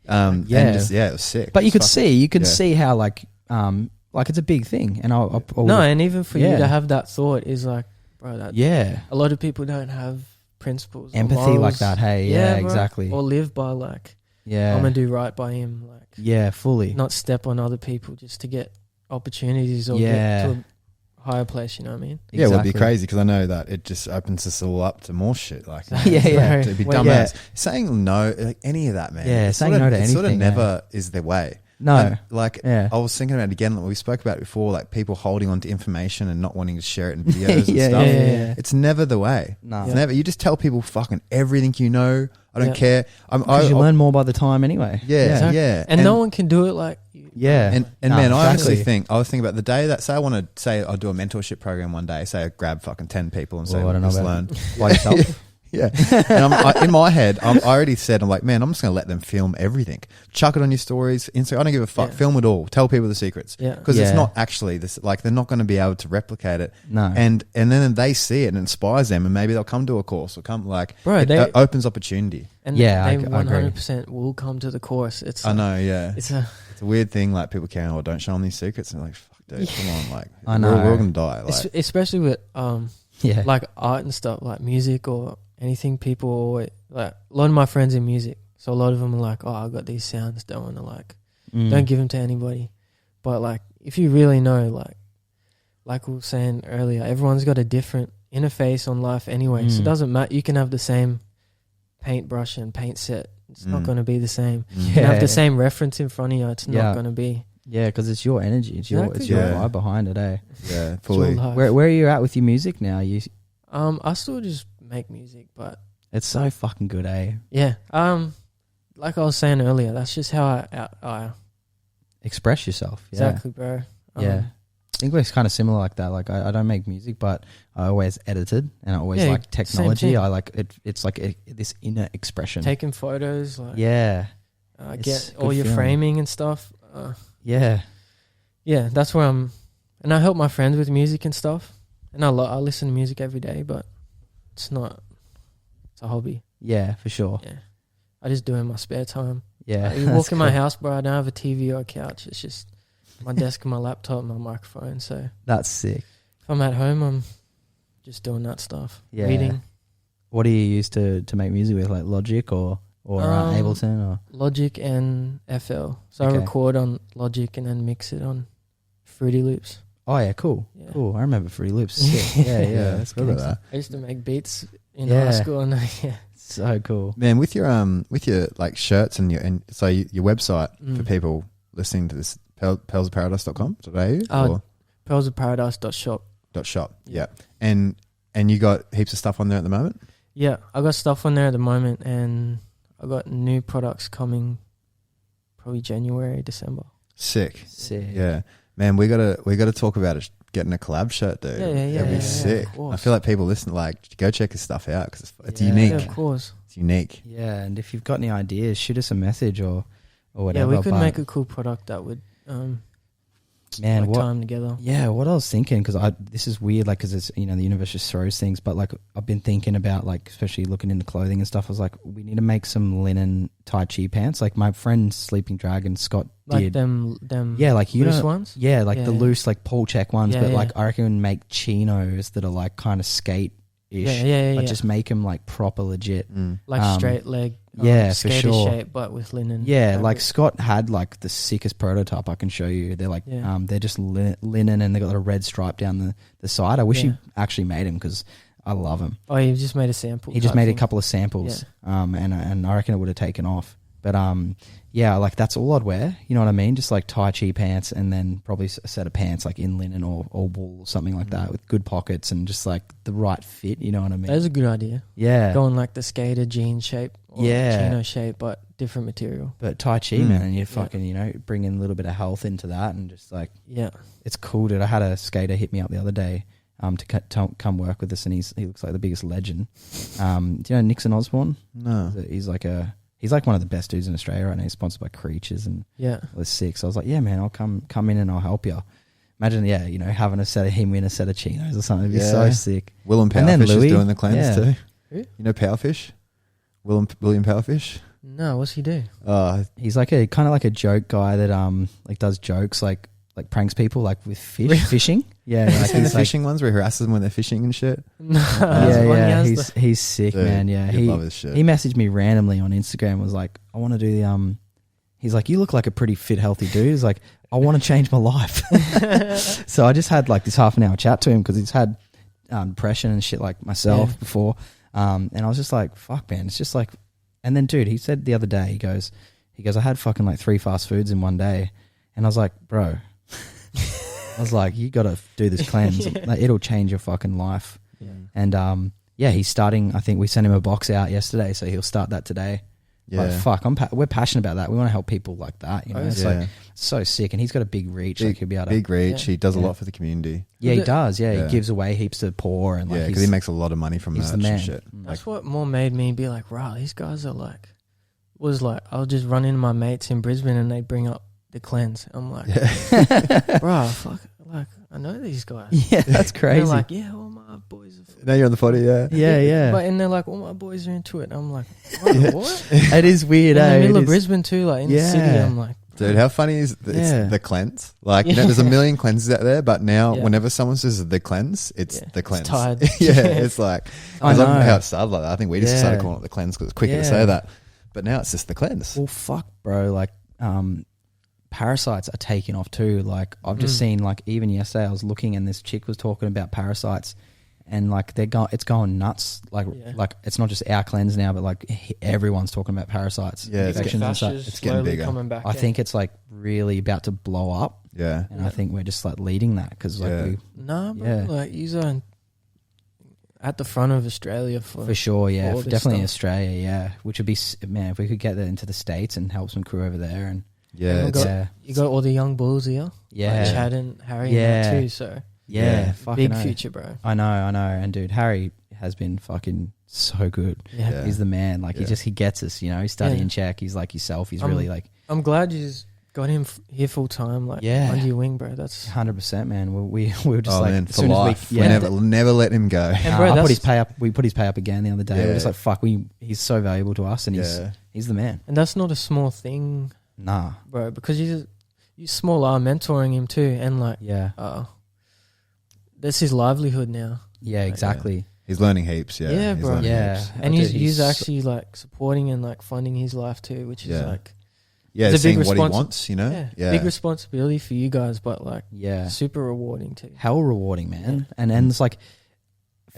And just, it was sick. But you could see how like it's a big thing, and and even for you to have that thought is like, bro, that a lot of people don't have principles, empathy like that. Hey, yeah, exactly. Or live by like, I'm gonna do right by him, like, fully, not step on other people just to get opportunities or get to a higher place. You know what I mean? Yeah, it would be crazy because I know that it just opens us all up to more shit. Like, to be dumbass. Saying no, like any of that, man. Yeah, saying no to anything. Sort of never is their way. No, and, I was thinking about it again. We spoke about it before, like people holding on to information and not wanting to share it in videos and stuff. Yeah. It's never the way. No, it's never. You just tell people fucking everything you know. I don't care. Because you learn more by the time anyway. Yeah. And no one can do it like. Man, I honestly think I was thinking about the day that I'll do a mentorship program one day. Say I grab fucking 10 people and say, I don't know learn by yourself. Yeah. And in my head, I already said, I'm like, man, I'm just going to let them film everything. Chuck it on your stories, Instagram. I don't give a fuck. Yeah. Film it all. Tell people the secrets. Yeah. Because it's not actually this, like, they're not going to be able to replicate it. No. And then they see it and it inspires them, and maybe they'll come to a course or come, like, Bro, it opens opportunity. And Yeah, they I agree. 100% will come to the course. It's I know, yeah. It's a It's a weird thing, like, people can, don't show them these secrets. And they're like, fuck, dude, come on. Like, I know. we're all going to die. Like, especially with Yeah. like art and stuff, like music or anything. People always, like, a lot of my friends in music, so a lot of them are like, oh, I got these sounds, don't want to don't give them to anybody. But like, if you really know, like we were saying earlier, everyone's got a different interface on life anyway, so it doesn't matter. You can have the same paintbrush and paint set, it's not going to be the same. You can have the same reference in front of you, it's not going to be. Yeah, because it's your energy. It's your Exactly. vibe behind it, eh? yeah, It's all fully. life. Where are you at with your music now? I still just make music, but It's so fucking good, eh? yeah, like I was saying earlier, that's just how I Express yourself. Yeah. exactly, bro. Yeah. I think we're kind of similar like that. Like I don't make music, but I always edited, and I always like technology. thing. I like it. It's like this inner expression. Taking photos, like Yeah. get It's all good your feeling. framing and stuff. Yeah. Yeah, that's where I'm, and I help my friends with music and stuff. And I listen to music every day, but it's a hobby. Yeah, for sure. Yeah, I just do it in my spare time. Yeah. You walk in my house, bro, I don't have a TV or a couch. It's just my desk and my laptop and my microphone. So That's sick. if I'm at home, I'm just doing that stuff. Yeah. Reading. What do you use to make music with, like Logic or Ableton or? Logic and FL. So I Okay. record on Logic and then mix it on Fruity Loops. Oh yeah, cool. Yeah. Cool. I remember Fruity Loops. Sick. Yeah, yeah. That's Look at gangster. that. I used to make beats in Yeah. high school, and yeah. So cool. Man, with your like shirts and so your website for people listening to this, pearlsofparadise.com.au Oh, or pearlsofparadise.shop. .shop. Yeah. And you got heaps of stuff on there at the moment? Yeah, I got stuff on there at the moment, and I got new products coming probably January, December. Sick. Sick. Yeah. Man, we gotta talk about it, getting a collab shirt, dude. Yeah, That'd be yeah, sick. of course. I feel like people listen, like, go check his stuff out because it's Yeah. unique. Yeah, of course. It's unique. Yeah, and if you've got any ideas, shoot us a message or whatever. Yeah, we could but make a cool product that would man, like what? time together. Yeah, what I was thinking, because this is weird, like, because it's, the universe just throws things, but like I've been thinking about, like, especially looking into clothing and stuff. I was like, we need to make some linen Tai Chi pants. Like my friend Sleeping Dragon Scott Like did. them Yeah, like loose ones? Yeah, like Yeah, the yeah. loose, like Paul check ones. Yeah, but yeah. like I reckon make chinos that are like kind of skate ish. Yeah. Like just make them like proper legit. like um, straight leg, yeah, for skater sure. shape, but with linen. Yeah, fabric. like Scott had like the sickest prototype I can show you. They're like, Yeah. they're just linen and they got a red stripe down the side. I wish Yeah. he actually made them because I love them. Oh, you just made a sample. He just type made a thing. couple of samples, and I reckon it would have taken off. But yeah, like that's all I'd wear. You know what I mean? Just like Tai Chi pants, and then probably a set of pants like in linen or wool or something like that with good pockets and just like the right fit. You know what I mean? That's a good idea. Yeah, Going like the skater jean shape or Yeah. chino shape, but different material. but Tai Chi, man, and you fucking bring in a little bit of health into that, and just like Yeah. it's cool, dude. I had a skater hit me up the other day. To come work with us, and he looks like the biggest legend. Do you know Nixon Osborne? No. He's like one of the best dudes in Australia right now. He's sponsored by Creatures and Yeah. was sick. So I was like, yeah, man, I'll come in and I'll help you. Imagine, having a set of him in a set of chinos or something. It'd be so sick. Willem And then Powerfish is Louis, doing the cleanse yeah. too. Who? You know Powerfish? William Powerfish? No, what's he do? He's like a kind of like a joke guy that like does jokes like pranks people like with fishing. Yeah, Like like seen the he's like, fishing ones where he harasses them when they're fishing and shit? No, yeah. He's sick, Dude, man. Yeah, you'd love his shit. he messaged me randomly on Instagram. Was like, I want to do the He's like, you look like a pretty fit, healthy dude. He's like, I want to change my life. So I just had like this half an hour chat to him because he's had depression and shit like myself before. And I was just like, fuck, man. It's just like, and then dude, he said the other day, he goes, I had fucking like 3 fast foods in one day. And I was like, bro, I was like, you got to do this cleanse. Like, it'll change your fucking life. Yeah. And he's starting, I think we sent him a box out yesterday. So he'll start that today. Yeah. Like, fuck, we're passionate about that. We want to help people like that. You know, it's like so sick, and he's got a big reach. Like he'll be able to big reach. He does a lot for the community. Yeah, he does. Yeah, he gives away heaps to the poor, and like because he makes a lot of money from he's that the man. shit. That's what more made me be like, wow, these guys are like, I'll just run into my mates in Brisbane and they bring up the cleanse. I'm like, bro, fuck, like I know these guys. Yeah, that's crazy. They're like, yeah, all my boys are. Now you're on the potty, yeah. But and they're like, all my boys are into it. I'm like, what? It is weird. In the middle of Brisbane too, like in the city. I'm like, dude, how funny is it's the cleanse? Like, you know, there's a million cleanses out there, but now whenever someone says the cleanse, it's the cleanse. It's tired. It's like, I don't know how it started like that. I think we just started calling it the cleanse because it's quicker to say that. But now it's just the cleanse. Well, fuck, bro. Like, parasites are taking off too. Like, I've just seen, like, even yesterday I was looking and this chick was talking about parasites, and like it's going nuts. Like it's not just our cleanse now, but like everyone's talking about parasites. Yeah, infections and stuff. It's getting bigger. Coming back, I think it's like really about to blow up. Yeah, and I think we're just like leading that because like like you are at the front of Australia for sure. Yeah, for definitely Australia. Yeah, which would be, man, if we could get that into the States and help some crew over there. And you got all the young bulls here. Yeah, like Chad and Harry and that too. So big future, bro. I know. And dude, Harry has been fucking so good. Yeah, he's the man. Like he gets us. You know, he's studying Czech. He's like yourself. He's really like. I'm glad you just got him here full time. Like under your wing, bro. That's 100%, man. We were just like, man, as for soon life. as we never let him go. And bro, I put his pay up. We put his pay up again the other day. Yeah. We're just like, fuck. He's so valuable to us, and he's the man. And that's not a small thing. Nah, bro. Because you small are mentoring him too, and like that's his livelihood now. Yeah, exactly. He's learning heaps. Yeah, bro. Heaps. And he's actually like supporting and like funding his life too, which is like it's a big what he wants, you know. Big responsibility for you guys, but like super rewarding too. Hell rewarding, man. And it's like.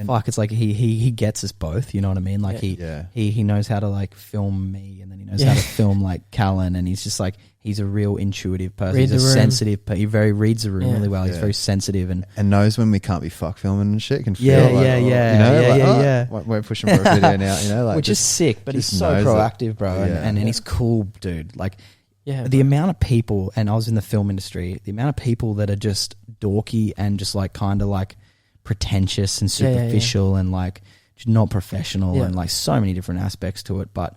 Fuck, it's like he gets us both, you know what I mean? Like he knows how to like film me, and then he knows how to film like Callan, and he's just like, he's a real intuitive person. He's a sensitive, he very reads the room really well. He's very sensitive and knows when we can't be fuck filming and shit. Can feel we're pushing for a video now, you know, like which is sick, but he's so proactive, bro, and he's cool, dude. Like the amount of people, and I was in the film industry, the amount of people that are just dorky and just like kind of like pretentious and superficial and like not professional and like so many different aspects to it. But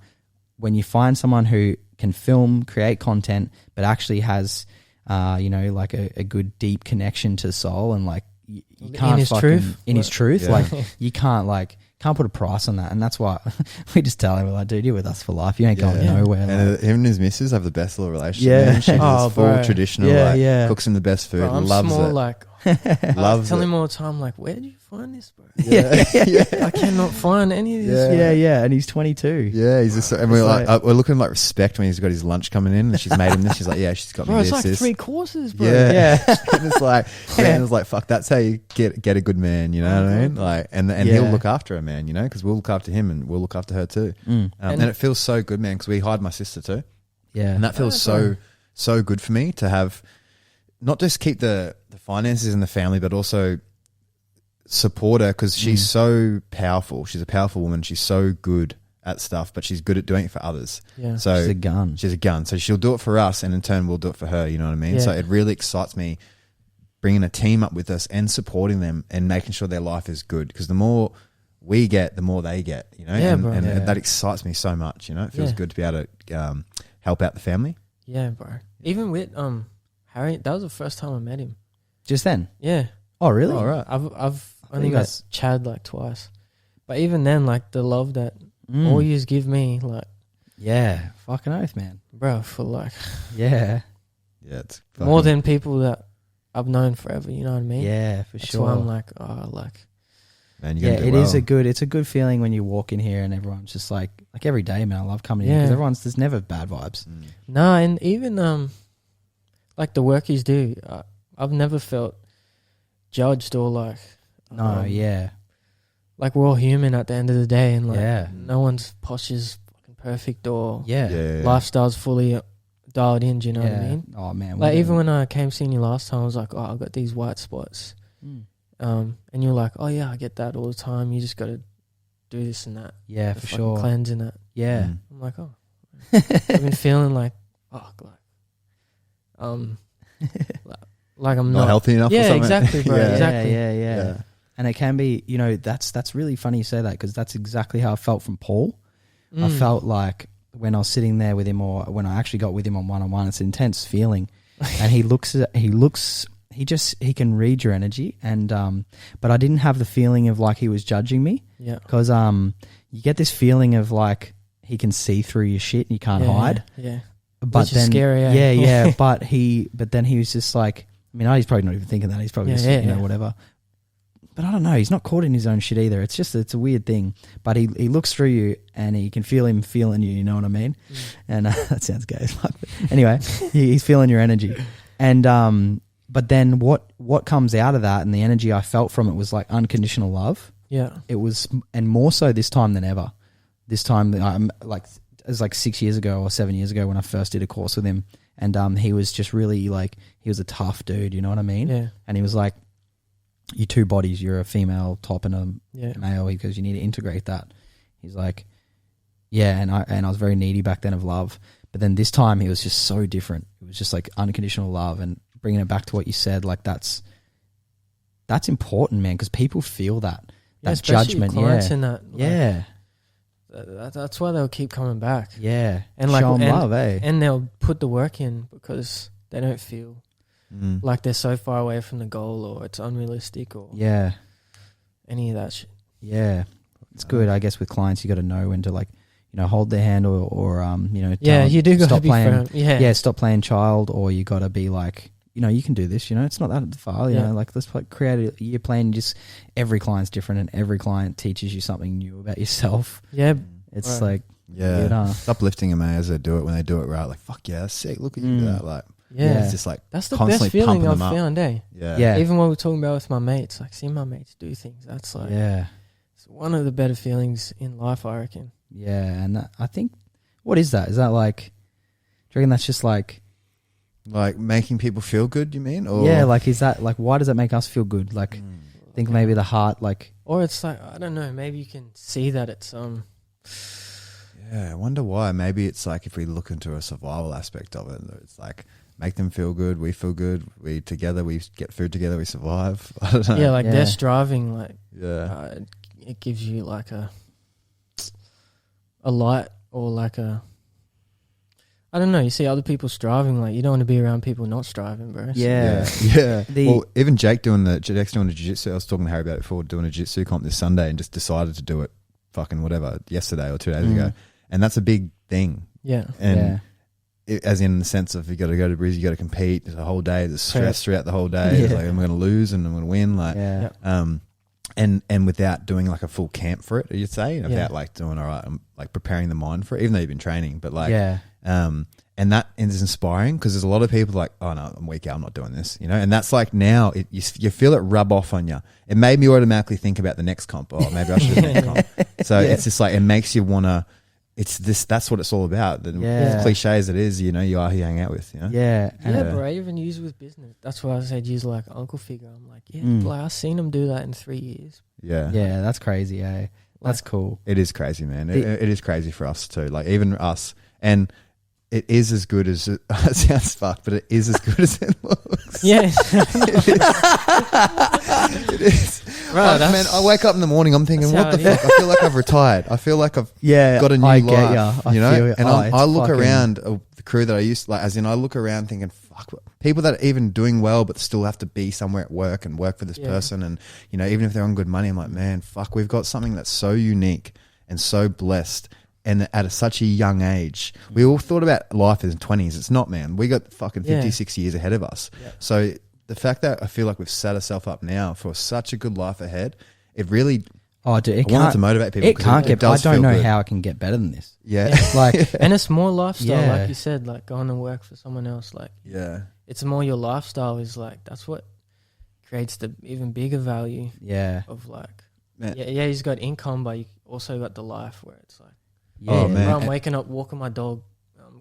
when you find someone who can film, create content, but actually has like a good deep connection to soul, and like you can't in his truth like you can't put a price on that. And that's why we just tell him, we're like, dude, you're with us for life, you ain't going nowhere. And like, him and his missus have the best little relationship. She's full traditional, cooks him the best food, loves it. Like I tell him all the time, like, where did you find this, bro? I cannot find any of this. And he's 22. Yeah, he's just, and we're looking like respect when he's got his lunch coming in, and she's made him this. She's like, she's got me this. It's like 3 courses, bro. Yeah. And it's like, fuck, that's how you get a good man. You know what I mean? Like, and he'll look after her, man. You know, because we'll look after him and we'll look after her too. And it feels so good, man, because we hide my sister too. Yeah, and that feels so good for me to have. Not just keep the finances in the family, but also support her, because she's so powerful. She's a powerful woman. She's so good at stuff, but she's good at doing it for others. Yeah. So she's a gun. She's a gun. So she'll do it for us, and in turn we'll do it for her. You know what I mean? Yeah. So it really excites me bringing a team up with us and supporting them and making sure their life is good, because the more we get, the more they get, you know? And that excites me so much, you know? It feels good to be able to help out the family. Yeah, bro. Even with Harry, that was the first time I met him. Just then? Yeah. Oh, really? All right. I've only met Chad like twice. But even then, like the love that all yous give me, like... Yeah, fucking oath, man. Bro, for like... Yeah. Yeah, it's... More than people that I've known forever, you know what I mean? Yeah, for That's sure. why I'm like, oh, like... Man, it's a good feeling when you walk in here and everyone's just like every day, man. I love coming in because there's never bad vibes. No, and even like the work he's do, I've never felt judged or like like we're all human at the end of the day, and like no one's posture's fucking perfect or lifestyle's fully dialed in. Do you know what I mean? Oh man, like even when I came seeing you last time, I was like, oh, I've got these white spots. And you're like, oh yeah, I get that all the time. You just got to do this and that. Yeah, for sure. Cleanse and that. Yeah. I'm like, oh, I've been feeling like, like I'm not healthy enough. Yeah, or something. exactly, bro. Yeah. Exactly. Yeah. And it can be, that's really funny you say that, because that's exactly how I felt from Paul. I felt like when I was sitting there with him, or when I actually got with him on one-on-one, it's an intense feeling. And he can read your energy, and but I didn't have the feeling of like he was judging me. Yeah. Because you get this feeling of like he can see through your shit and you can't hide. Yeah. But Which then, is scary, eh? Yeah. But then he was just like, I mean, he's probably not even thinking that. He's probably just, whatever. But I don't know. He's not caught in his own shit either. It's a weird thing. But he looks through you and he can feel him feeling you. You know what I mean? And that sounds gay as fuck. But anyway, he's feeling your energy. And but then what comes out of that, and the energy I felt from it, was like unconditional love. Yeah. It was, and more so this time than ever. This time, I'm like, it was like 6 years ago or 7 years ago when I first did a course with him. And he was just really like, he was a tough dude. You know what I mean? Yeah. And he was like, you're two bodies, you're a female top and a Yeah. male, because you need to integrate that. He's like, yeah, and I was very needy back then of love. But then this time he was just so different. It was just like unconditional love, and bringing it back to what you said, like that's important, man, because people feel that judgment. Clients in that, that's why they'll keep coming back. Yeah. And like, show them love, eh? And they'll put the work in because they don't feel like they're so far away from the goal, or it's unrealistic, or any of that shit. Yeah. It's good, I guess, with clients. You got to know when to, like, hold their hand, or you do got to be playing, firm. Yeah, stop playing child, or you got to be like, you can do this. It's not that far. You know, like, let's create a year plan. Just every client's different, and every client teaches you something new about yourself. Yeah, it's like it's uplifting them as they do it. When they do it right, like, fuck yeah, that's sick. Look at you do that. Like, it's just like that's the best feeling I've found. Yeah. Even what we're talking about with my mates, like seeing my mates do things. That's like it's one of the better feelings in life, I reckon. Yeah, and I think, what is that? Is that like, do you reckon that's just like making people feel good, you mean? Or like, is that like, why does that make us feel good? Like, I think maybe the heart, like, or it's like, I don't know, maybe you can see that it's I wonder why. Maybe it's like, if we look into a survival aspect of it, it's like, make them feel good, we feel good, we together, we get food together, we survive. I don't know. Yeah, like they're striving, like it gives you like a light, or like a, I don't know, you see other people striving, like you don't want to be around people not striving, bro. Yeah. Well, even Jake's doing the jiu-jitsu. I was talking to Harry about it before, doing a jiu-jitsu comp this Sunday, and just decided to do it fucking whatever, yesterday or 2 days ago. And that's a big thing. Yeah. And as in the sense of, you got to go to Brizzy, you got to compete. There's a whole day. There's stress throughout the whole day. It's like, am I going to lose and I'm going to win? Like, and without doing like a full camp for it, you'd say, without like doing all right, like preparing the mind for it, even though you've been training, but like, and that is inspiring, because there's a lot of people like, oh no, I'm weak out, I'm not doing this, and that's like, now you feel it rub off on you. It made me automatically think about the next comp. Oh, maybe I should do the next comp. So it's just like, it makes you want to. That's what it's all about. As cliche as it is, you are who you hang out with. Bro. I even use with business. That's why I said use like uncle figure. I'm like, like I've seen him do that in 3 years. Yeah, that's crazy. That's cool. It is crazy, man. It is crazy for us too. Like, even us, and it is as good as it sounds fucked, but it is as good as it looks. Yeah, it is. Right, man, I wake up in the morning, I'm thinking, what the fuck? I feel like I've retired. I feel like I've got a new life. I look around the crew that I used to, like, as in, I look around thinking, fuck, people that are even doing well but still have to be somewhere at work and work for this person, and even if they're on good money, I'm like, man, fuck, we've got something that's so unique and so blessed. And at such a young age, we all thought about life as 20s. It's not, man. We got fucking 56 years ahead of us. Yeah. So the fact that I feel like we've set ourselves up now for such a good life ahead, it really. Oh, dude, I want it to motivate people. It can't get. I don't know how it can get better than this. Yeah, like, and it's more lifestyle, like you said, like going to work for someone else. Like, it's more your lifestyle is like, that's what creates the even bigger value. Yeah, of like, he's got income, but you also got the life where it's like. Oh man, I'm waking up, walking my dog,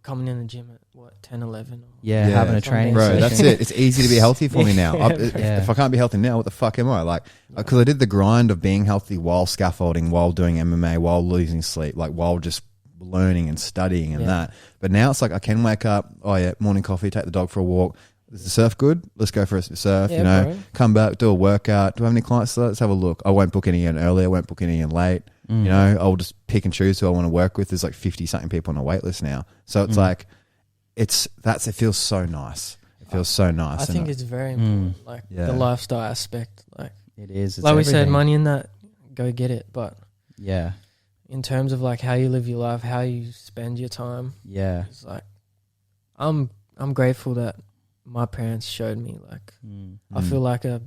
coming in the gym at 10, 11. Having a training session. That's it. It's easy to be healthy for me now. If I can't be healthy now, what the fuck am I? Like, because I did the grind of being healthy while scaffolding, while doing MMA, while losing sleep, like while just learning and studying and that. But now it's like I can wake up, morning coffee, take the dog for a walk. Is the surf good? Let's go for a surf, bro. Come back, do a workout. Do I have any clients? Let's have a look. I won't book any in early. I won't book any in late. I'll just pick and choose who I want to work with. There's like 50 something people on a wait list now. So it's like, it feels so nice. It feels so nice. I think it's very important, the lifestyle aspect. Like it is. It's like everything. we said, money in that, go get it. But yeah, in terms of like how you live your life, how you spend your time, it's like I'm grateful that my parents showed me. Like I feel like a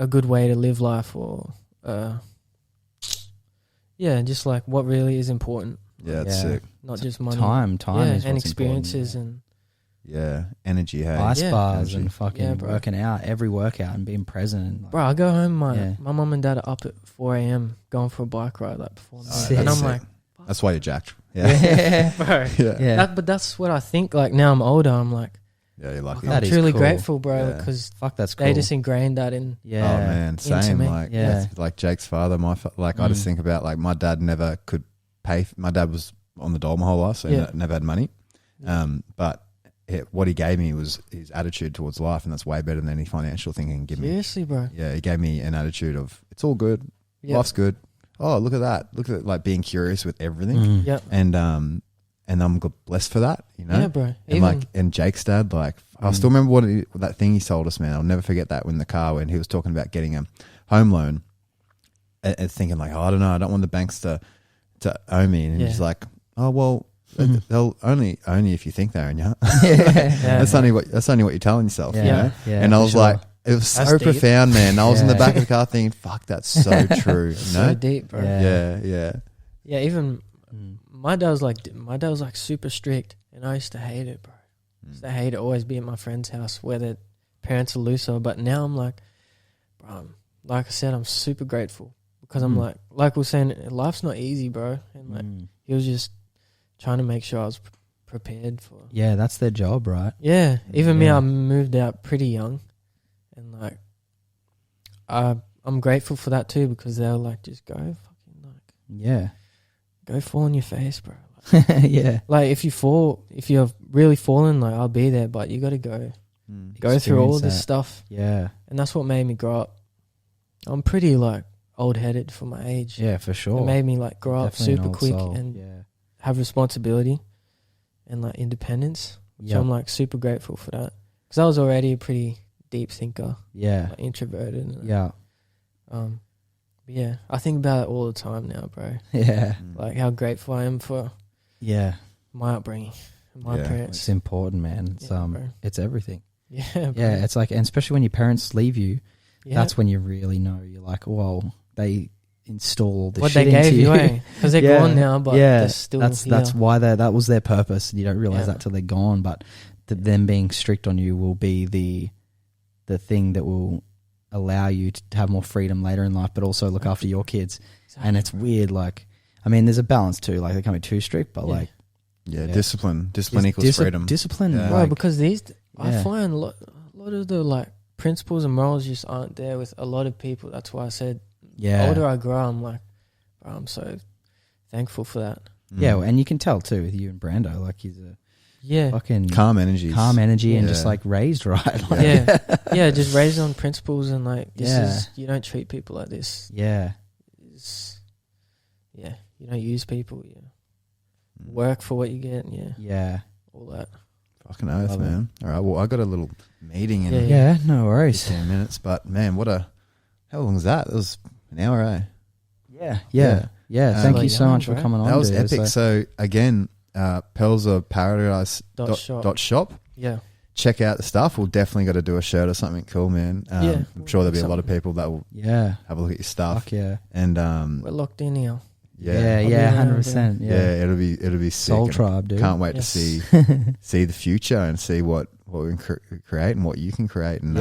good way to live life, or just like what really is important. Yeah, it's sick. Not just money. Time is and what's experiences important, energy, hey. Ice bars energy. and fucking working out, every workout and being present. And bro, I go home, my mum and dad are up at 4 a.m. going for a bike ride like before night. And I'm sick. like, that's why you're jacked. Bro. Yeah. But that's what I think. Like now I'm older, I'm like, yeah, you're lucky. I'm truly grateful, bro, because that's cool. they just ingrained that in. Yeah. Oh man, same. Like like Jake's father, I just think about like my dad never could pay. My dad was on the dole my whole life, so he never had money. But what he gave me was his attitude towards life, and that's way better than any financial thing he can give me. Seriously, bro. Yeah, he gave me an attitude of it's all good, life's good. Oh, look at that! Look at it, like being curious with everything. And I'm blessed for that, Yeah, bro. And Jake's dad, like I still remember that thing he told us, man. I'll never forget that in the car when he was talking about getting a home loan, and thinking like, I don't know, I don't want the banks to owe me, and he's like, oh well. They'll only if you think they own you. That's only what you're telling yourself. And I was like, it was so profound, man. I was in the back of the car thinking, "Fuck, that's so true." So deep, bro. Yeah. Even my dad was like super strict, and I used to hate it, bro. I used to hate it. Always be at my friend's house where their parents are looser. But now I'm like, bro. Like I said, I'm super grateful because I'm like we were saying, life's not easy, bro. And like he was just trying to make sure I was prepared for. Yeah, that's their job, right? Yeah. Even me, I moved out pretty young, and like, I'm grateful for that too, because they're like, just go fucking go fall on your face, bro. Like, like if you're really falling, like I'll be there, but you got to go through all this stuff. Yeah, and that's what made me grow up. I'm pretty like old headed for my age. Yeah, for sure. It made me like grow Definitely up super quick and have responsibility and like independence, which I'm like super grateful for that, because I was already a pretty deep thinker. Like, introverted. And, but yeah, I think about it all the time now, bro. Like how grateful I am for my upbringing, my parents. It's important, man. It's it's everything. Bro. It's like, and especially when your parents leave you, that's when you really know. You're like, whoa, they install all this shit into you. What they gave you, because they're gone now, but they're still that's why that was their purpose, and you don't realize that till they're gone. But them being strict on you will be the thing that will allow you to have more freedom later in life, but also look after your kids. Exactly. And it's weird. Like, I mean, there's a balance too. Like, they can't be too strict, but discipline equals freedom. Discipline, right? Because I find a lot of the like principles and morals just aren't there with a lot of people. That's why I said, the older I grow, I'm like, bro, I'm so thankful for that. Yeah, and you can tell too with you and Brando, like he's a fucking calm energy and just like raised right. Like, just raised on principles, and like this is, you don't treat people like this. You don't use people. Work for what you get. All that. Fucking oath, man. All right, well, I got a little meeting in no worries, 10 minutes, but man, how long was that? It was an hour, eh? Thank you so much for coming on. That was epic. So again, pelsaparadise.shop. Yeah. Check out the stuff. We'll definitely got to do a shirt or something cool, man. I'm sure there'll be a lot of people that will have a look at your stuff. Fuck yeah. And we're locked in here. 100%. It'll be sick. Soul Tribe, dude. Can't wait to see the future and see what we can create and what you can create. And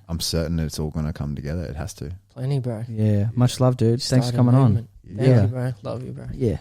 I'm certain that it's all going to come together. It has to. Plenty, bro. Yeah. Much love, dude. Thanks for coming on. Thank you, bro. Love you, bro. Yeah.